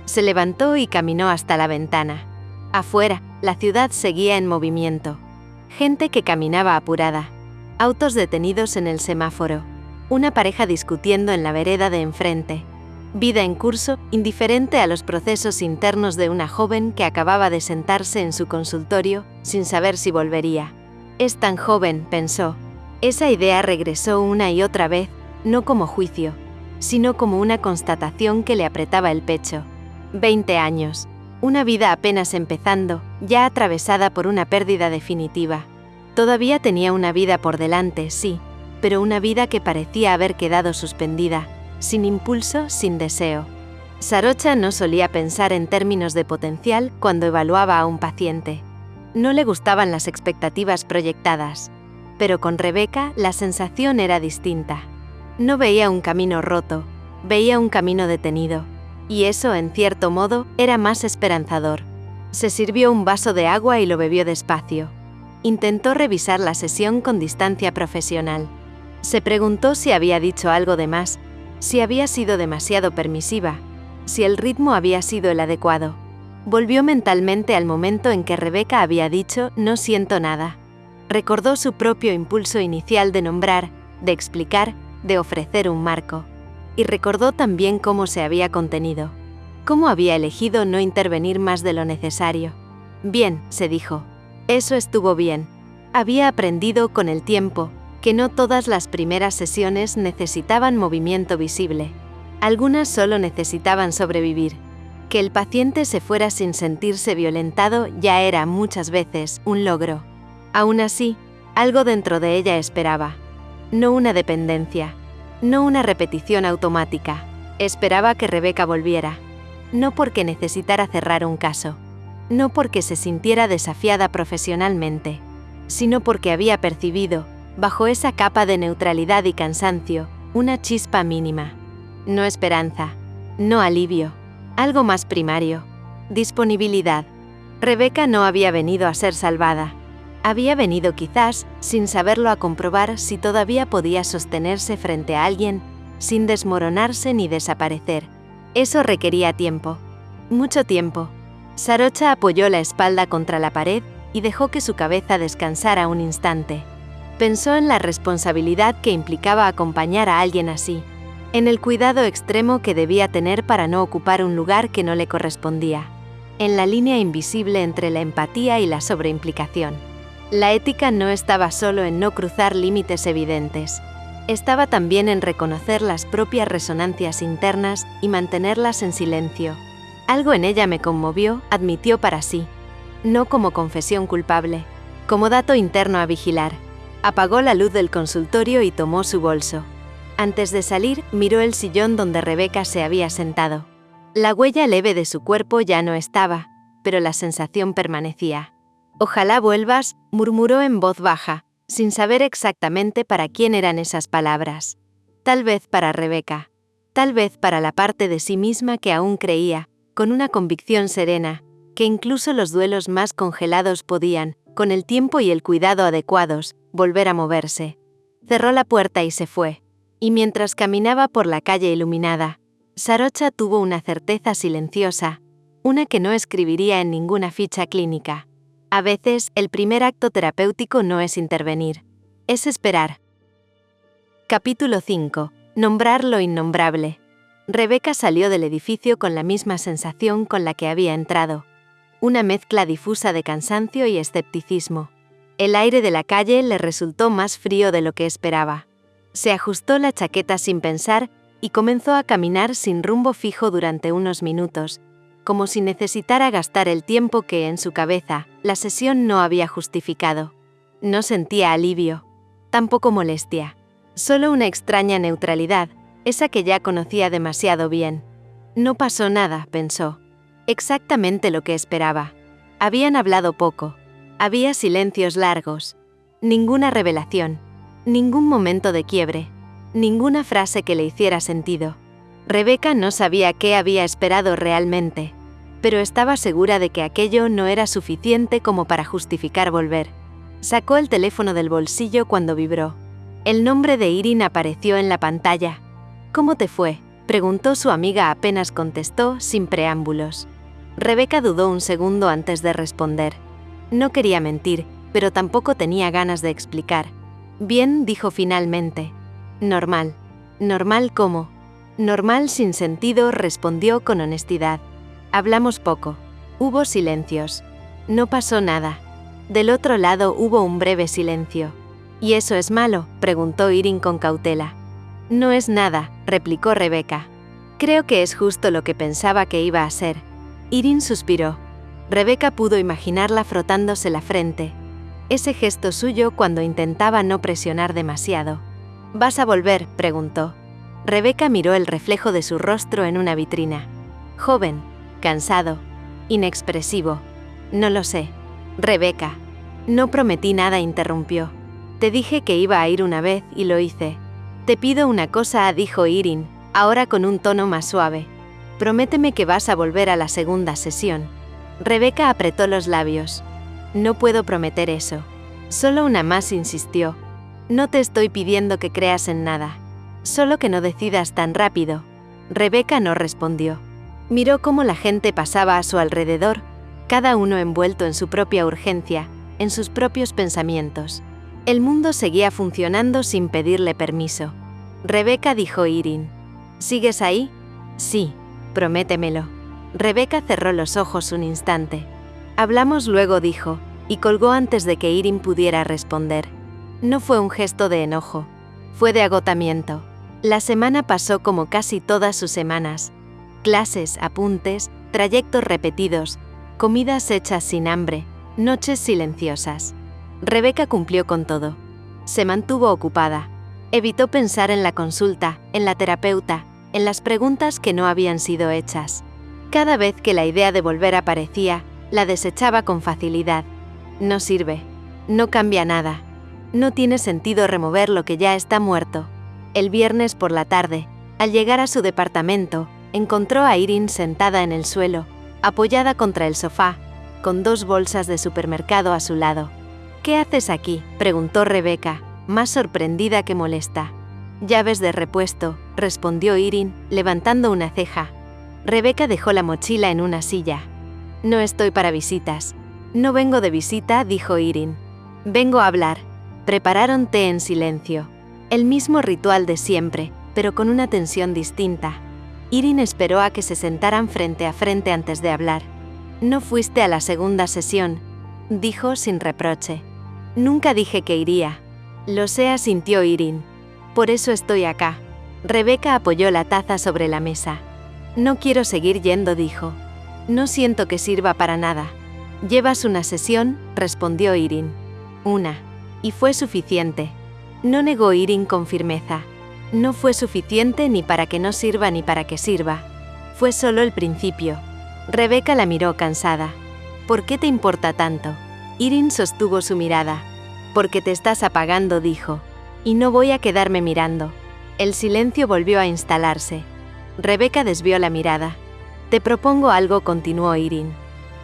Se levantó y caminó hasta la ventana. Afuera, la ciudad seguía en movimiento. Gente que caminaba apurada. Autos detenidos en el semáforo. Una pareja discutiendo en la vereda de enfrente. Vida en curso, indiferente a los procesos internos de una joven que acababa de sentarse en su consultorio, sin saber si volvería. Es tan joven, pensó. Esa idea regresó una y otra vez, no como juicio, sino como una constatación que le apretaba el pecho. 20 años. Una vida apenas empezando, ya atravesada por una pérdida definitiva. Todavía tenía una vida por delante, sí, pero una vida que parecía haber quedado suspendida, sin impulso, sin deseo. Sarocha no solía pensar en términos de potencial cuando evaluaba a un paciente. No le gustaban las expectativas proyectadas. Pero con Rebeca la sensación era distinta. No veía un camino roto, veía un camino detenido. Y eso, en cierto modo, era más esperanzador. Se sirvió un vaso de agua y lo bebió despacio. Intentó revisar la sesión con distancia profesional. Se preguntó si había dicho algo de más, si había sido demasiado permisiva, si el ritmo había sido el adecuado. Volvió mentalmente al momento en que Rebeca había dicho «no siento nada». Recordó su propio impulso inicial de nombrar, de explicar, de ofrecer un marco. Y recordó también cómo se había contenido. Cómo había elegido no intervenir más de lo necesario. Bien, se dijo. Eso estuvo bien. Había aprendido con el tiempo que no todas las primeras sesiones necesitaban movimiento visible. Algunas solo necesitaban sobrevivir. Que el paciente se fuera sin sentirse violentado ya era muchas veces un logro. Aún así, algo dentro de ella esperaba. No una dependencia. No una repetición automática. Esperaba que Rebeca volviera. No porque necesitara cerrar un caso. No porque se sintiera desafiada profesionalmente, sino porque había percibido, bajo esa capa de neutralidad y cansancio, una chispa mínima. No esperanza, no alivio, algo más primario, disponibilidad. Rebeca no había venido a ser salvada. Había venido quizás, sin saberlo, a comprobar si todavía podía sostenerse frente a alguien, sin desmoronarse ni desaparecer. Eso requería tiempo, mucho tiempo. Sarocha apoyó la espalda contra la pared y dejó que su cabeza descansara un instante. Pensó en la responsabilidad que implicaba acompañar a alguien así, en el cuidado extremo que debía tener para no ocupar un lugar que no le correspondía, en la línea invisible entre la empatía y la sobreimplicación. La ética no estaba solo en no cruzar límites evidentes, estaba también en reconocer las propias resonancias internas y mantenerlas en silencio. Algo en ella me conmovió, admitió para sí. No como confesión culpable, como dato interno a vigilar. Apagó la luz del consultorio y tomó su bolso. Antes de salir, miró el sillón donde Rebeca se había sentado. La huella leve de su cuerpo ya no estaba, pero la sensación permanecía. «Ojalá vuelvas», murmuró en voz baja, sin saber exactamente para quién eran esas palabras. Tal vez para Rebeca. Tal vez para la parte de sí misma que aún creía, con una convicción serena, que incluso los duelos más congelados podían, con el tiempo y el cuidado adecuados, volver a moverse. Cerró la puerta y se fue. Y mientras caminaba por la calle iluminada, Sarocha tuvo una certeza silenciosa, una que no escribiría en ninguna ficha clínica. A veces, el primer acto terapéutico no es intervenir, es esperar. Capítulo 5. Nombrar lo innombrable. Rebeca salió del edificio con la misma sensación con la que había entrado. Una mezcla difusa de cansancio y escepticismo. El aire de la calle le resultó más frío de lo que esperaba. Se ajustó la chaqueta sin pensar y comenzó a caminar sin rumbo fijo durante unos minutos, como si necesitara gastar el tiempo que, en su cabeza, la sesión no había justificado. No sentía alivio, tampoco molestia, solo una extraña neutralidad, esa que ya conocía demasiado bien. No pasó nada, pensó. Exactamente lo que esperaba. Habían hablado poco. Había silencios largos. Ninguna revelación. Ningún momento de quiebre. Ninguna frase que le hiciera sentido. Rebeca no sabía qué había esperado realmente, pero estaba segura de que aquello no era suficiente como para justificar volver. Sacó el teléfono del bolsillo cuando vibró. El nombre de Irin apareció en la pantalla. «¿Cómo te fue?», preguntó su amiga apenas contestó, sin preámbulos. Rebeca dudó un segundo antes de responder. No quería mentir, pero tampoco tenía ganas de explicar. «Bien», dijo finalmente. «Normal». «¿Normal cómo?». «Normal sin sentido», respondió con honestidad. Hablamos poco. Hubo silencios. No pasó nada. Del otro lado hubo un breve silencio. «¿Y eso es malo?», preguntó Irin con cautela. «No es nada», replicó Rebeca. «Creo que es justo lo que pensaba que iba a ser». Irin suspiró. Rebeca pudo imaginarla frotándose la frente. Ese gesto suyo cuando intentaba no presionar demasiado. «¿Vas a volver?», preguntó. Rebeca miró el reflejo de su rostro en una vitrina. Joven, cansado, inexpresivo. No lo sé. Rebeca. No prometí nada, interrumpió. Te dije que iba a ir una vez y lo hice. Te pido una cosa, dijo Irene, ahora con un tono más suave. Prométeme que vas a volver a la segunda sesión. Rebeca apretó los labios. No puedo prometer eso. Solo una más, insistió. No te estoy pidiendo que creas en nada. Solo que no decidas tan rápido. Rebeca no respondió. Miró cómo la gente pasaba a su alrededor, cada uno envuelto en su propia urgencia, en sus propios pensamientos. El mundo seguía funcionando sin pedirle permiso. Rebeca, dijo Irene. ¿Sigues ahí? Sí, prométemelo. Rebeca cerró los ojos un instante. Hablamos luego, dijo, y colgó antes de que Irene pudiera responder. No fue un gesto de enojo. Fue de agotamiento. La semana pasó como casi todas sus semanas. Clases, apuntes, trayectos repetidos, comidas hechas sin hambre, noches silenciosas. Rebeca cumplió con todo. Se mantuvo ocupada. Evitó pensar en la consulta, en la terapeuta, en las preguntas que no habían sido hechas. Cada vez que la idea de volver aparecía, la desechaba con facilidad. No sirve. No cambia nada. No tiene sentido remover lo que ya está muerto. El viernes por la tarde, al llegar a su departamento, encontró a Irene sentada en el suelo, apoyada contra el sofá, con 2 bolsas de supermercado a su lado. ¿Qué haces aquí?, preguntó Rebeca, más sorprendida que molesta. Llaves de repuesto, respondió Irene, levantando una ceja. Rebeca dejó la mochila en una silla. No estoy para visitas. No vengo de visita, dijo Irene. Vengo a hablar. Prepararon té en silencio. El mismo ritual de siempre, pero con una tensión distinta. Irene esperó a que se sentaran frente a frente antes de hablar. No fuiste a la segunda sesión, dijo sin reproche. Nunca dije que iría. Lo sé, asintió Irene. Por eso estoy acá. Rebeca apoyó la taza sobre la mesa. No quiero seguir yendo, dijo. No siento que sirva para nada. ¿Llevas una sesión?, respondió Irene. Una. Y fue suficiente. No negó Irene con firmeza. No fue suficiente ni para que no sirva ni para que sirva. Fue solo el principio. Rebeca la miró cansada. ¿Por qué te importa tanto? Irene sostuvo su mirada. Porque te estás apagando, dijo. Y no voy a quedarme mirando. El silencio volvió a instalarse. Rebeca desvió la mirada. Te propongo algo, continuó Irene.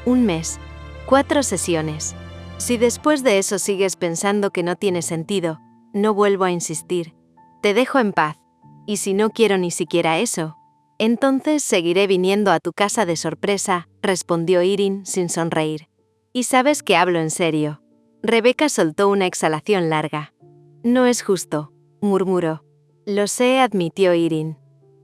1 mes. 4 sesiones. Si después de eso sigues pensando que no tiene sentido, no vuelvo a insistir. Te dejo en paz. Y si no quiero ni siquiera eso, entonces seguiré viniendo a tu casa de sorpresa, respondió Irene sin sonreír. Y sabes que hablo en serio. Rebeca soltó una exhalación larga. No es justo, murmuró. Lo sé, admitió Irene.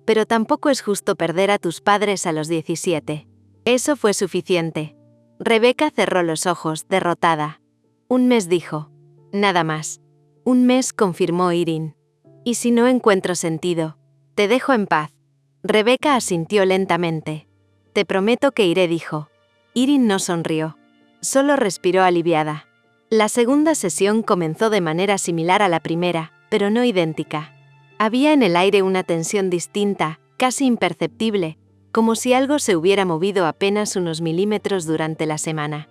Pero tampoco es justo perder a tus padres a los 17. Eso fue suficiente. Rebeca cerró los ojos, derrotada. 1 mes, dijo. Nada más. 1 mes, confirmó Irene. Y si no encuentro sentido, te dejo en paz. Rebeca asintió lentamente. Te prometo que iré, dijo. Irene no sonrió. Solo respiró aliviada. La segunda sesión comenzó de manera similar a la primera, pero no idéntica. Había en el aire una tensión distinta, casi imperceptible, como si algo se hubiera movido apenas unos milímetros durante la semana.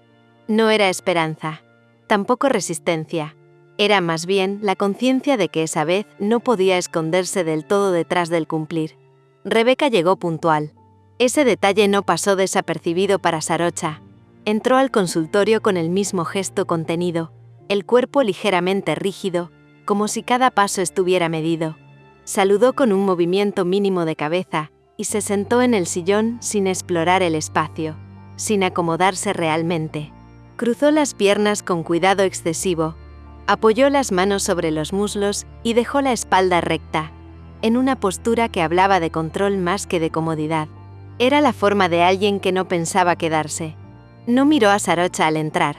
No era esperanza, tampoco resistencia. Era más bien la conciencia de que esa vez no podía esconderse del todo detrás del cumplir. Rebeca llegó puntual. Ese detalle no pasó desapercibido para Sarocha. Entró al consultorio con el mismo gesto contenido, el cuerpo ligeramente rígido, como si cada paso estuviera medido. Saludó con un movimiento mínimo de cabeza y se sentó en el sillón sin explorar el espacio, sin acomodarse realmente. Cruzó las piernas con cuidado excesivo, apoyó las manos sobre los muslos y dejó la espalda recta, en una postura que hablaba de control más que de comodidad. Era la forma de alguien que no pensaba quedarse. No miró a Sarocha al entrar,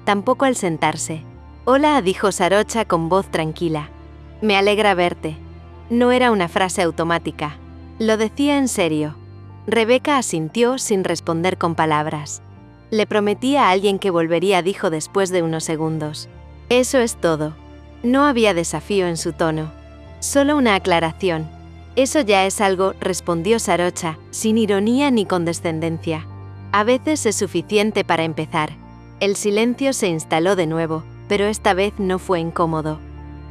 tampoco al sentarse. Hola, dijo Sarocha con voz tranquila. Me alegra verte. No era una frase automática. Lo decía en serio. Rebeca asintió sin responder con palabras. Le prometí a alguien que volvería, dijo después de unos segundos. Eso es todo. No había desafío en su tono. Solo una aclaración. Eso ya es algo, respondió Sarocha, sin ironía ni condescendencia. A veces es suficiente para empezar. El silencio se instaló de nuevo, pero esta vez no fue incómodo.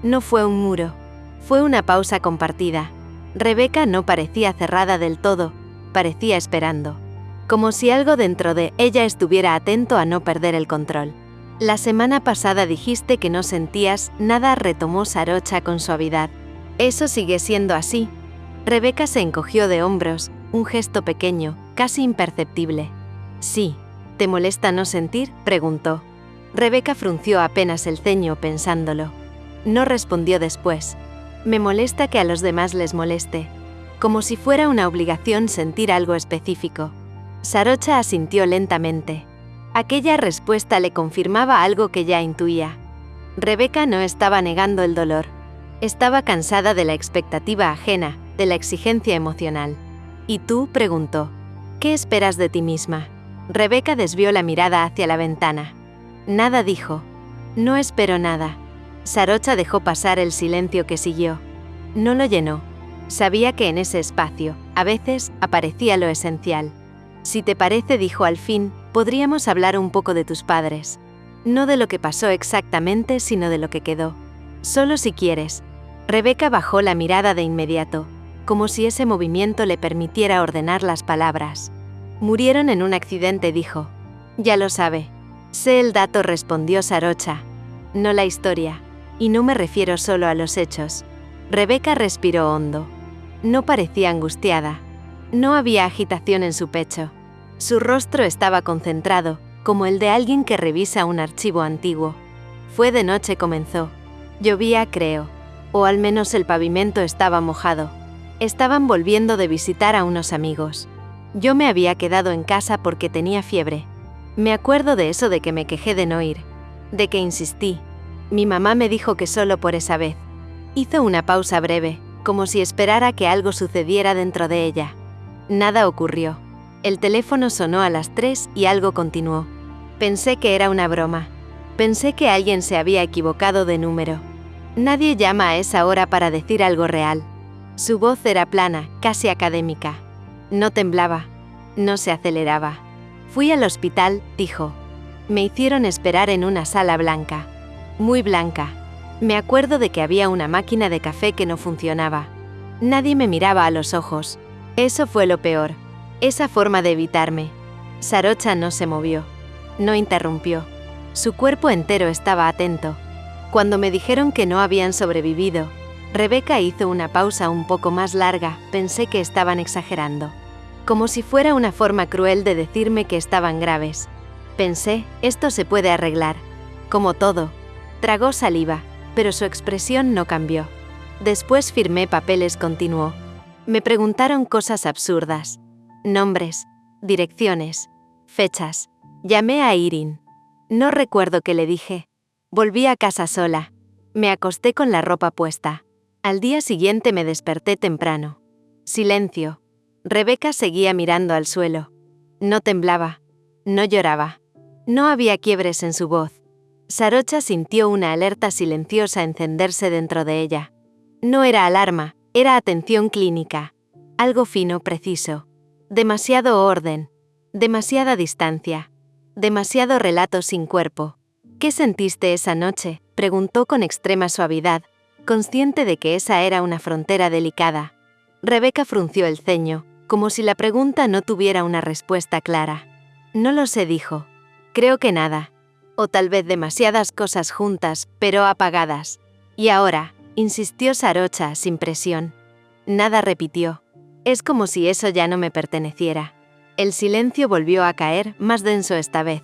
No fue un muro. Fue una pausa compartida. Rebeca no parecía cerrada del todo, parecía esperando. Como si algo dentro de ella estuviera atento a no perder el control. La semana pasada dijiste que no sentías nada, retomó Sarocha con suavidad. Eso sigue siendo así. Rebeca se encogió de hombros, un gesto pequeño, casi imperceptible. Sí. ¿Te molesta no sentir?, preguntó. Rebeca frunció apenas el ceño pensándolo. No respondió después. Me molesta que a los demás les moleste. Como si fuera una obligación sentir algo específico. Sarocha asintió lentamente. Aquella respuesta le confirmaba algo que ya intuía. Rebeca no estaba negando el dolor. Estaba cansada de la expectativa ajena, de la exigencia emocional. ¿Y tú?, preguntó. ¿Qué esperas de ti misma? Rebeca desvió la mirada hacia la ventana. Nada, dijo. No espero nada. Sarocha dejó pasar el silencio que siguió. No lo llenó. Sabía que en ese espacio, a veces, aparecía lo esencial. Si te parece, dijo al fin, podríamos hablar un poco de tus padres. No de lo que pasó exactamente, sino de lo que quedó. Solo si quieres. Rebeca bajó la mirada de inmediato, como si ese movimiento le permitiera ordenar las palabras. Murieron en un accidente, dijo. Ya lo sabe. Sé el dato, respondió Sarocha. No la historia. Y no me refiero solo a los hechos. Rebeca respiró hondo. No parecía angustiada. No había agitación en su pecho. Su rostro estaba concentrado, como el de alguien que revisa un archivo antiguo. Fue de noche, comenzó. Llovía, creo. O al menos el pavimento estaba mojado. Estaban volviendo de visitar a unos amigos. Yo me había quedado en casa porque tenía fiebre. Me acuerdo de eso, de que me quejé de no ir. De que insistí. Mi mamá me dijo que solo por esa vez. Hizo una pausa breve, como si esperara que algo sucediera dentro de ella. Nada ocurrió. El teléfono sonó a las 3 y algo continuó. Pensé que era una broma. Pensé que alguien se había equivocado de número. Nadie llama a esa hora para decir algo real. Su voz era plana, casi académica. No temblaba. No se aceleraba. Fui al hospital, dijo. Me hicieron esperar en una sala blanca. Muy blanca. Me acuerdo de que había una máquina de café que no funcionaba. Nadie me miraba a los ojos. Eso fue lo peor. Esa forma de evitarme. Sarocha no se movió. No interrumpió. Su cuerpo entero estaba atento. Cuando me dijeron que no habían sobrevivido, Rebeca hizo una pausa un poco más larga. Pensé que estaban exagerando. Como si fuera una forma cruel de decirme que estaban graves. Pensé, esto se puede arreglar. Como todo. Tragó saliva, pero su expresión no cambió. Después firmé papeles, continuó. Me preguntaron cosas absurdas. Nombres, direcciones, fechas. Llamé a Irin. No recuerdo qué le dije. Volví a casa sola. Me acosté con la ropa puesta. Al día siguiente me desperté temprano. Silencio. Rebeca seguía mirando al suelo. No temblaba. No lloraba. No había quiebres en su voz. Sarocha sintió una alerta silenciosa encenderse dentro de ella. No era alarma, era atención clínica. Algo fino, preciso. Demasiado orden. Demasiada distancia. Demasiado relato sin cuerpo. ¿Qué sentiste esa noche?, preguntó con extrema suavidad, consciente de que esa era una frontera delicada. Rebeca frunció el ceño, como si la pregunta no tuviera una respuesta clara. No lo sé, dijo. Creo que nada. O tal vez demasiadas cosas juntas, pero apagadas. Y ahora, insistió Sarocha sin presión. Nada, repitió. Es como si eso ya no me perteneciera. El silencio volvió a caer, más denso esta vez.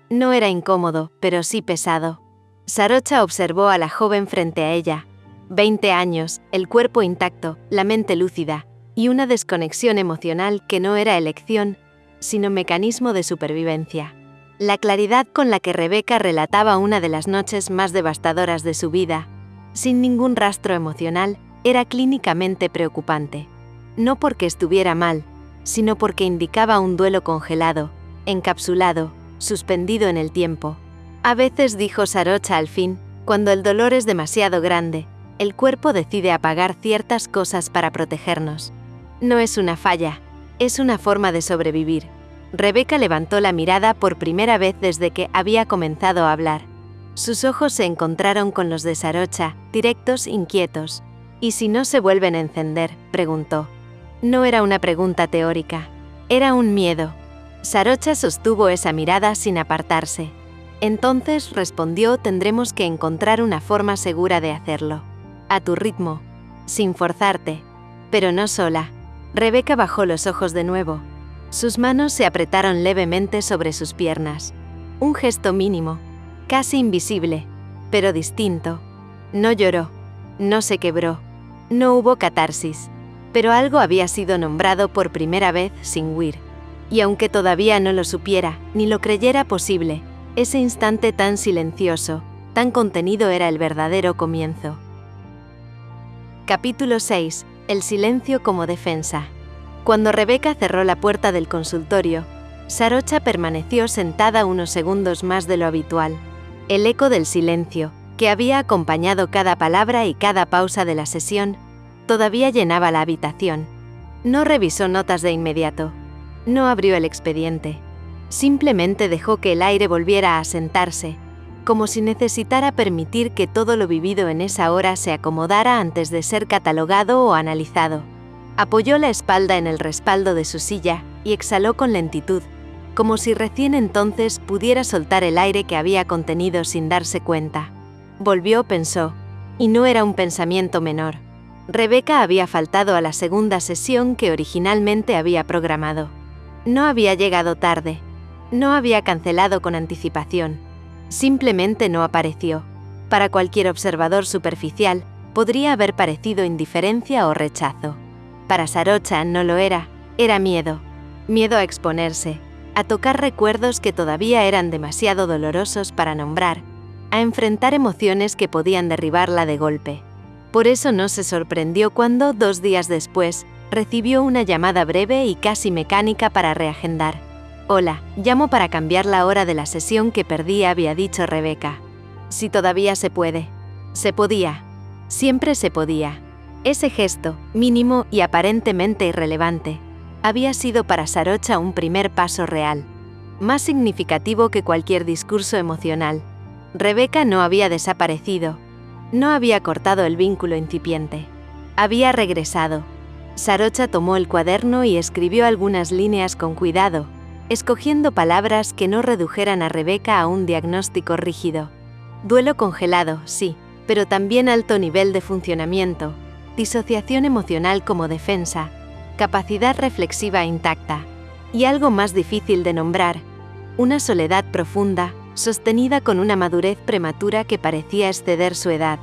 No era incómodo, pero sí pesado. Sarocha observó a la joven frente a ella. 20 años, el cuerpo intacto, la mente lúcida, y una desconexión emocional que no era elección, sino mecanismo de supervivencia. La claridad con la que Rebeca relataba una de las noches más devastadoras de su vida, sin ningún rastro emocional, era clínicamente preocupante. No porque estuviera mal, sino porque indicaba un duelo congelado, encapsulado, suspendido en el tiempo. A veces, dijo Sarocha al fin, cuando el dolor es demasiado grande, El cuerpo decide apagar ciertas cosas para protegernos. No es una falla, es una forma de sobrevivir. Rebeca levantó la mirada por primera vez desde que había comenzado a hablar. Sus ojos se encontraron con los de Sarocha, directos, inquietos. ¿Y si no se vuelven a encender?, preguntó. No era una pregunta teórica, era un miedo. Sarocha sostuvo esa mirada sin apartarse. Entonces, respondió, tendremos que encontrar una forma segura de hacerlo. A tu ritmo, sin forzarte. Pero no sola. Rebeca bajó los ojos de nuevo. Sus manos se apretaron levemente sobre sus piernas. Un gesto mínimo, casi invisible, pero distinto. No lloró, no se quebró, no hubo catarsis, pero algo había sido nombrado por primera vez sin huir. Y aunque todavía no lo supiera, ni lo creyera posible, ese instante tan silencioso, tan contenido era el verdadero comienzo. Capítulo 6. El silencio como defensa. Cuando Rebeca cerró la puerta del consultorio, Sarocha permaneció sentada unos segundos más de lo habitual. El eco del silencio, que había acompañado cada palabra y cada pausa de la sesión, todavía llenaba la habitación. No revisó notas de inmediato. No abrió el expediente. Simplemente dejó que el aire volviera a sentarse, como si necesitara permitir que todo lo vivido en esa hora se acomodara antes de ser catalogado o analizado. Apoyó la espalda en el respaldo de su silla y exhaló con lentitud, como si recién entonces pudiera soltar el aire que había contenido sin darse cuenta. Volvió, pensó, y no era un pensamiento menor. Rebeca había faltado a la segunda sesión que originalmente había programado. No había llegado tarde. No había cancelado con anticipación. Simplemente no apareció. Para cualquier observador superficial, podría haber parecido indiferencia o rechazo. Para Sarocha no lo era, era miedo. Miedo a exponerse, a tocar recuerdos que todavía eran demasiado dolorosos para nombrar, a enfrentar emociones que podían derribarla de golpe. Por eso no se sorprendió cuando, 2 días después, recibió una llamada breve y casi mecánica para reagendar. «Hola, llamo para cambiar la hora de la sesión que perdí», había dicho Rebeca. Si todavía se puede. Se podía. Siempre se podía. Ese gesto, mínimo y aparentemente irrelevante, había sido para Sarocha un primer paso real, más significativo que cualquier discurso emocional. Rebeca no había desaparecido, no había cortado el vínculo incipiente, había regresado. Sarocha tomó el cuaderno y escribió algunas líneas con cuidado, escogiendo palabras que no redujeran a Rebeca a un diagnóstico rígido. Duelo congelado, sí, pero también alto nivel de funcionamiento, disociación emocional como defensa, capacidad reflexiva intacta, y algo más difícil de nombrar, una soledad profunda, sostenida con una madurez prematura que parecía exceder su edad.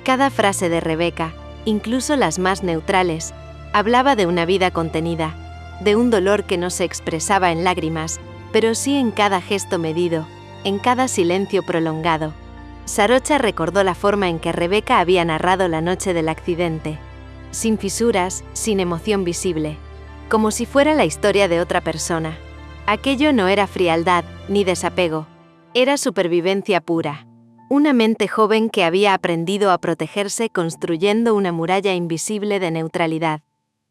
Cada frase de Rebeca, incluso las más neutrales, hablaba de una vida contenida, de un dolor que no se expresaba en lágrimas, pero sí en cada gesto medido, en cada silencio prolongado. Sarocha recordó la forma en que Rebeca había narrado la noche del accidente, sin fisuras, sin emoción visible, como si fuera la historia de otra persona. Aquello no era frialdad, ni desapego, era supervivencia pura. Una mente joven que había aprendido a protegerse construyendo una muralla invisible de neutralidad.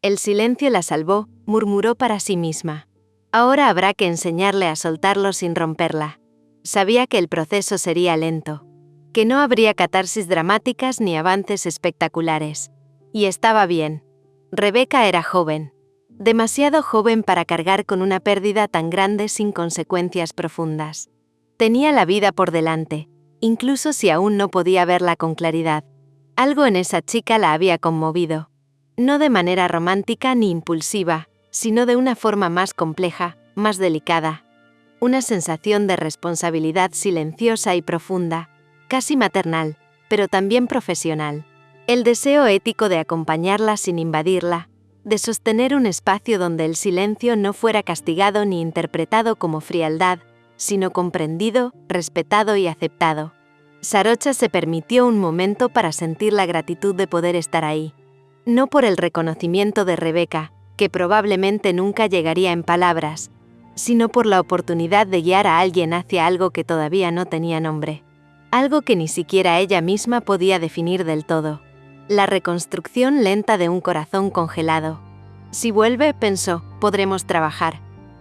El silencio la salvó, murmuró para sí misma. Ahora habrá que enseñarle a soltarlo sin romperla. Sabía que el proceso sería lento, que no habría catarsis dramáticas ni avances espectaculares. Y estaba bien. Rebeca era joven. Demasiado joven para cargar con una pérdida tan grande sin consecuencias profundas. Tenía la vida por delante, incluso si aún no podía verla con claridad. Algo en esa chica la había conmovido. No de manera romántica ni impulsiva, sino de una forma más compleja, más delicada. Una sensación de responsabilidad silenciosa y profunda, casi maternal, pero también profesional. El deseo ético de acompañarla sin invadirla, de sostener un espacio donde el silencio no fuera castigado ni interpretado como frialdad, sino comprendido, respetado y aceptado. Sarocha se permitió un momento para sentir la gratitud de poder estar ahí. No por el reconocimiento de Rebeca, que probablemente nunca llegaría en palabras, sino por la oportunidad de guiar a alguien hacia algo que todavía no tenía nombre. Algo que ni siquiera ella misma podía definir del todo. La reconstrucción lenta de un corazón congelado. Si vuelve, pensó, podremos trabajar.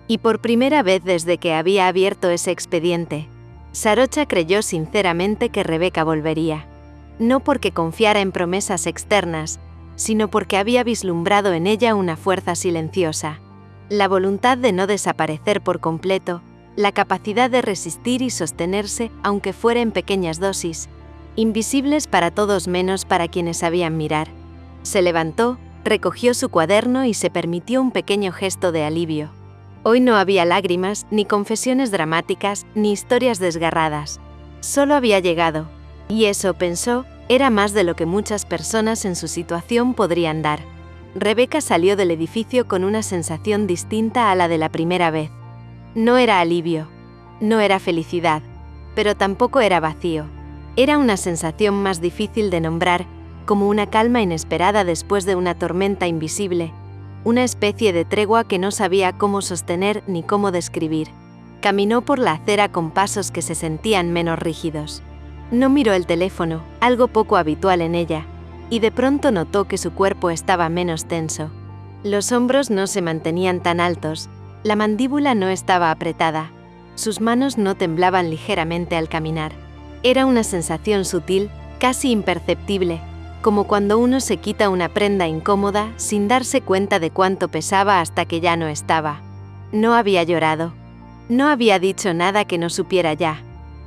Y por primera vez desde que había abierto ese expediente, Sarocha creyó sinceramente que Rebeca volvería. No porque confiara en promesas externas, sino porque había vislumbrado en ella una fuerza silenciosa. La voluntad de no desaparecer por completo, la capacidad de resistir y sostenerse aunque fuera en pequeñas dosis, invisibles para todos menos para quienes sabían mirar. Se levantó, recogió su cuaderno y se permitió un pequeño gesto de alivio. Hoy no había lágrimas, ni confesiones dramáticas, ni historias desgarradas. Solo había llegado. Y eso, pensó, era más de lo que muchas personas en su situación podrían dar. Rebeca salió del edificio con una sensación distinta a la de la primera vez. No era alivio, no era felicidad, pero tampoco era vacío. Era una sensación más difícil de nombrar, como una calma inesperada después de una tormenta invisible, una especie de tregua que no sabía cómo sostener ni cómo describir. Caminó por la acera con pasos que se sentían menos rígidos. No miró el teléfono, algo poco habitual en ella, y de pronto notó que su cuerpo estaba menos tenso. Los hombros no se mantenían tan altos, la mandíbula no estaba apretada, sus manos no temblaban ligeramente al caminar. Era una sensación sutil, casi imperceptible, como cuando uno se quita una prenda incómoda sin darse cuenta de cuánto pesaba hasta que ya no estaba. No había llorado. No había dicho nada que no supiera ya.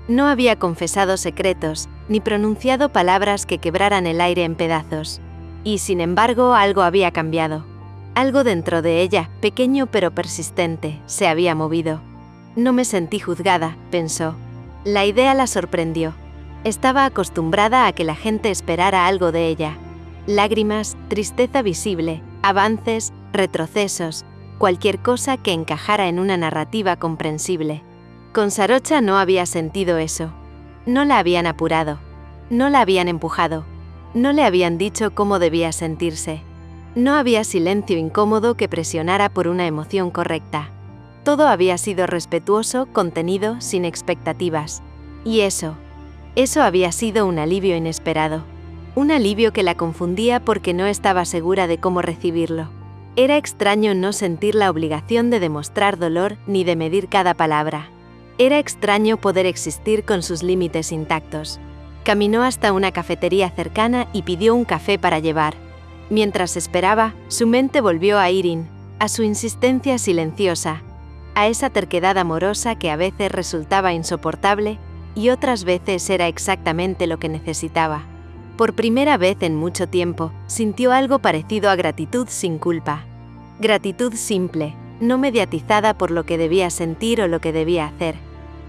No había confesado secretos, ni pronunciado palabras que quebraran el aire en pedazos. Y sin embargo, algo había cambiado. Algo dentro de ella, pequeño pero persistente, se había movido. No me sentí juzgada, pensó. La idea la sorprendió. Estaba acostumbrada a que la gente esperara algo de ella. Lágrimas, tristeza visible, avances, retrocesos, cualquier cosa que encajara en una narrativa comprensible. Con Sarocha no había sentido eso. No la habían apurado. No la habían empujado. No le habían dicho cómo debía sentirse. No había silencio incómodo que presionara por una emoción correcta. Todo había sido respetuoso, contenido, sin expectativas. Y eso había sido un alivio inesperado. Un alivio que la confundía porque no estaba segura de cómo recibirlo. Era extraño no sentir la obligación de demostrar dolor ni de medir cada palabra. Era extraño poder existir con sus límites intactos. Caminó hasta una cafetería cercana y pidió un café para llevar. Mientras esperaba, su mente volvió a Irene, a su insistencia silenciosa, a esa terquedad amorosa que a veces resultaba insoportable y otras veces era exactamente lo que necesitaba. Por primera vez en mucho tiempo, sintió algo parecido a gratitud sin culpa. Gratitud simple, no mediatizada por lo que debía sentir o lo que debía hacer.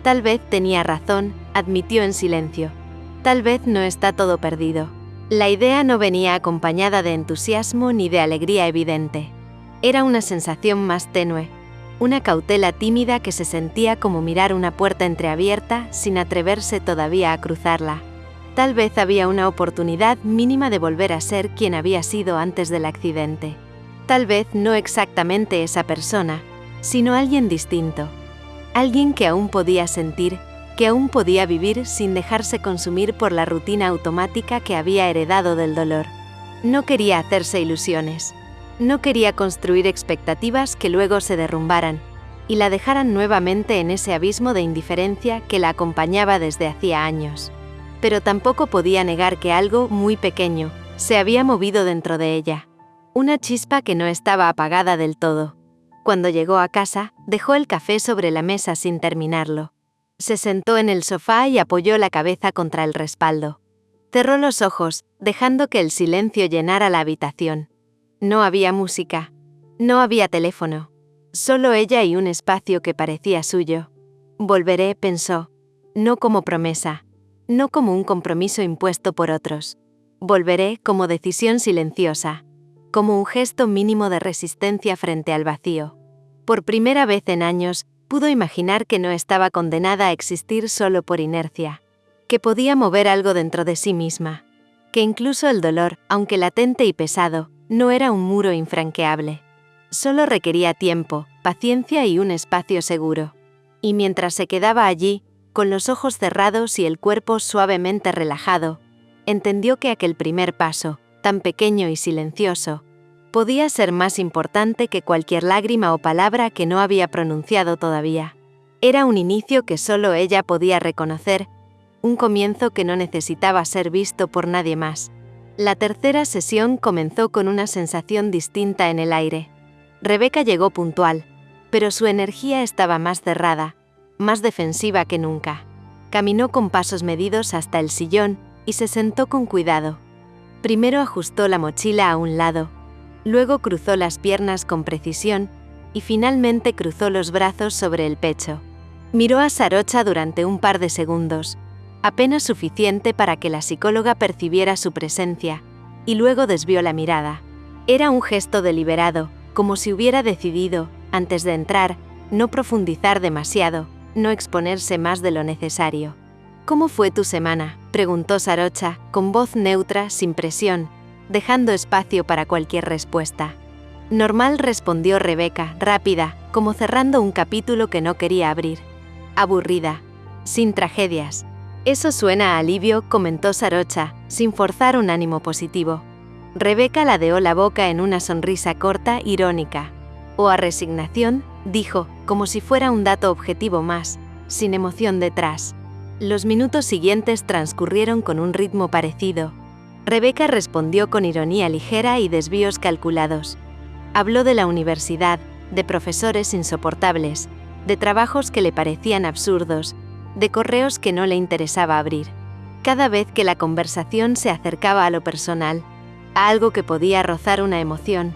Tal vez tenía razón, admitió en silencio. Tal vez no está todo perdido. La idea no venía acompañada de entusiasmo ni de alegría evidente. Era una sensación más tenue, una cautela tímida que se sentía como mirar una puerta entreabierta sin atreverse todavía a cruzarla. Tal vez había una oportunidad mínima de volver a ser quien había sido antes del accidente. Tal vez no exactamente esa persona, sino alguien distinto. Alguien que aún podía sentir, que aún podía vivir sin dejarse consumir por la rutina automática que había heredado del dolor. No quería hacerse ilusiones. No quería construir expectativas que luego se derrumbaran y la dejaran nuevamente en ese abismo de indiferencia que la acompañaba desde hacía años. Pero tampoco podía negar que algo muy pequeño se había movido dentro de ella. Una chispa que no estaba apagada del todo. Cuando llegó a casa, dejó el café sobre la mesa sin terminarlo. Se sentó en el sofá y apoyó la cabeza contra el respaldo. Cerró los ojos, dejando que el silencio llenara la habitación. No había música. No había teléfono. Solo ella y un espacio que parecía suyo. Volveré, pensó. No como promesa. No como un compromiso impuesto por otros. Volveré como decisión silenciosa. Como un gesto mínimo de resistencia frente al vacío. Por primera vez en años, pudo imaginar que no estaba condenada a existir solo por inercia. Que podía mover algo dentro de sí misma. Que incluso el dolor, aunque latente y pesado, no era un muro infranqueable. Solo requería tiempo, paciencia y un espacio seguro. Y mientras se quedaba allí, con los ojos cerrados y el cuerpo suavemente relajado, entendió que aquel primer paso, tan pequeño y silencioso, podía ser más importante que cualquier lágrima o palabra que no había pronunciado todavía. Era un inicio que solo ella podía reconocer, un comienzo que no necesitaba ser visto por nadie más. La tercera sesión comenzó con una sensación distinta en el aire. Rebecca llegó puntual, pero su energía estaba más cerrada, más defensiva que nunca. Caminó con pasos medidos hasta el sillón y se sentó con cuidado. Primero ajustó la mochila a un lado, luego cruzó las piernas con precisión y finalmente cruzó los brazos sobre el pecho. Miró a Sarocha durante un par de segundos, apenas suficiente para que la psicóloga percibiera su presencia, y luego desvió la mirada. Era un gesto deliberado, como si hubiera decidido, antes de entrar, no profundizar demasiado, no exponerse más de lo necesario. «¿Cómo fue tu semana?», preguntó Sarocha, con voz neutra, sin presión, dejando espacio para cualquier respuesta. «Normal», respondió Rebecca, rápida, como cerrando un capítulo que no quería abrir. «Aburrida. Sin tragedias». «Eso suena a alivio», comentó Sarocha, sin forzar un ánimo positivo. Rebecca ladeó la boca en una sonrisa corta, irónica. «O a resignación», dijo, como si fuera un dato objetivo más, sin emoción detrás. Los minutos siguientes transcurrieron con un ritmo parecido. Rebecca respondió con ironía ligera y desvíos calculados. Habló de la universidad, de profesores insoportables, de trabajos que le parecían absurdos, de correos que no le interesaba abrir. Cada vez que la conversación se acercaba a lo personal, a algo que podía rozar una emoción,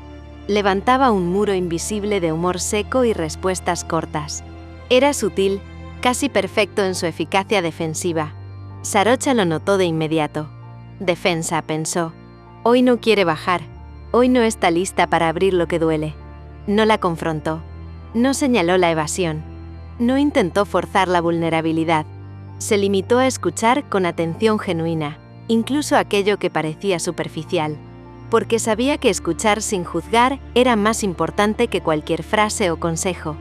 levantaba un muro invisible de humor seco y respuestas cortas. Era sutil, casi perfecto en su eficacia defensiva. Sarocha lo notó de inmediato. «Defensa», pensó. «Hoy no quiere bajar. Hoy no está lista para abrir lo que duele». No la confrontó. No señaló la evasión. No intentó forzar la vulnerabilidad. Se limitó a escuchar con atención genuina, incluso aquello que parecía superficial, porque sabía que escuchar sin juzgar era más importante que cualquier frase o consejo.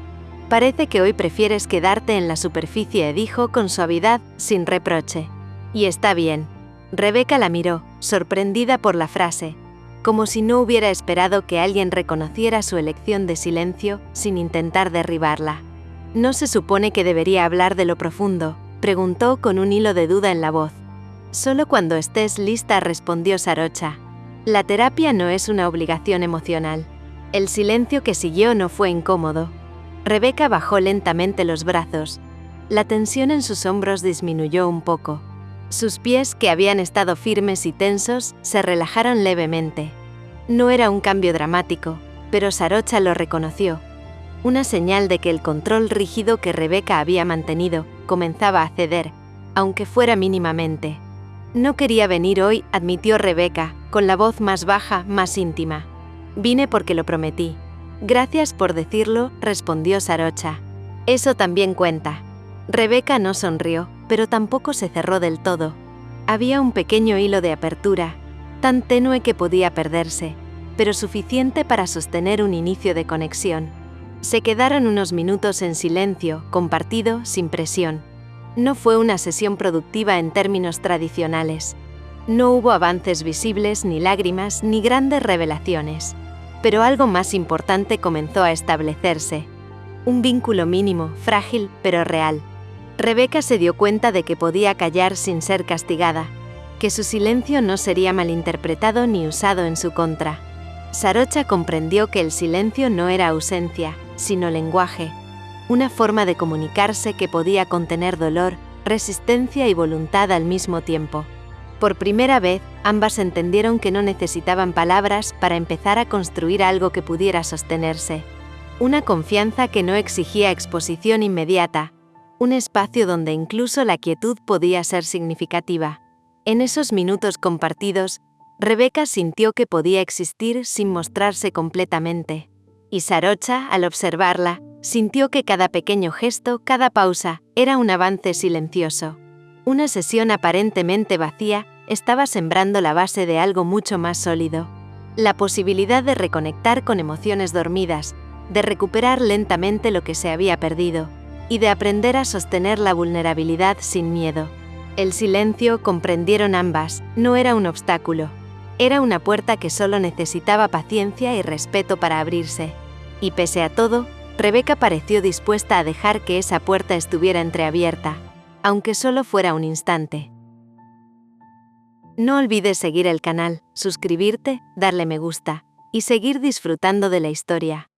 «Parece que hoy prefieres quedarte en la superficie», dijo con suavidad, sin reproche. «Y está bien». Rebecca la miró, sorprendida por la frase, como si no hubiera esperado que alguien reconociera su elección de silencio sin intentar derribarla. «¿No se supone que debería hablar de lo profundo?», preguntó con un hilo de duda en la voz. «Solo cuando estés lista», respondió Sarocha. «La terapia no es una obligación emocional». El silencio que siguió no fue incómodo. Rebecca bajó lentamente los brazos. La tensión en sus hombros disminuyó un poco. Sus pies, que habían estado firmes y tensos, se relajaron levemente. No era un cambio dramático, pero Sarocha lo reconoció. Una señal de que el control rígido que Rebecca había mantenido comenzaba a ceder, aunque fuera mínimamente. «No quería venir hoy», admitió Rebecca, con la voz más baja, más íntima. «Vine porque lo prometí». «Gracias por decirlo», respondió Sarocha. «Eso también cuenta». Rebecca no sonrió, pero tampoco se cerró del todo. Había un pequeño hilo de apertura, tan tenue que podía perderse, pero suficiente para sostener un inicio de conexión. Se quedaron unos minutos en silencio, compartido, sin presión. No fue una sesión productiva en términos tradicionales. No hubo avances visibles, ni lágrimas, ni grandes revelaciones. Pero algo más importante comenzó a establecerse. Un vínculo mínimo, frágil, pero real. Rebecca se dio cuenta de que podía callar sin ser castigada, que su silencio no sería malinterpretado ni usado en su contra. Sarocha comprendió que el silencio no era ausencia, sino lenguaje, una forma de comunicarse que podía contener dolor, resistencia y voluntad al mismo tiempo. Por primera vez, ambas entendieron que no necesitaban palabras para empezar a construir algo que pudiera sostenerse. Una confianza que no exigía exposición inmediata, un espacio donde incluso la quietud podía ser significativa. En esos minutos compartidos, Rebecca sintió que podía existir sin mostrarse completamente. Y Sarocha, al observarla, sintió que cada pequeño gesto, cada pausa, era un avance silencioso. Una sesión aparentemente vacía estaba sembrando la base de algo mucho más sólido. La posibilidad de reconectar con emociones dormidas, de recuperar lentamente lo que se había perdido, y de aprender a sostener la vulnerabilidad sin miedo. El silencio, comprendieron ambas, no era un obstáculo. Era una puerta que solo necesitaba paciencia y respeto para abrirse. Y pese a todo, Rebeca pareció dispuesta a dejar que esa puerta estuviera entreabierta, aunque solo fuera un instante. No olvides seguir el canal, suscribirte, darle me gusta, y seguir disfrutando de la historia.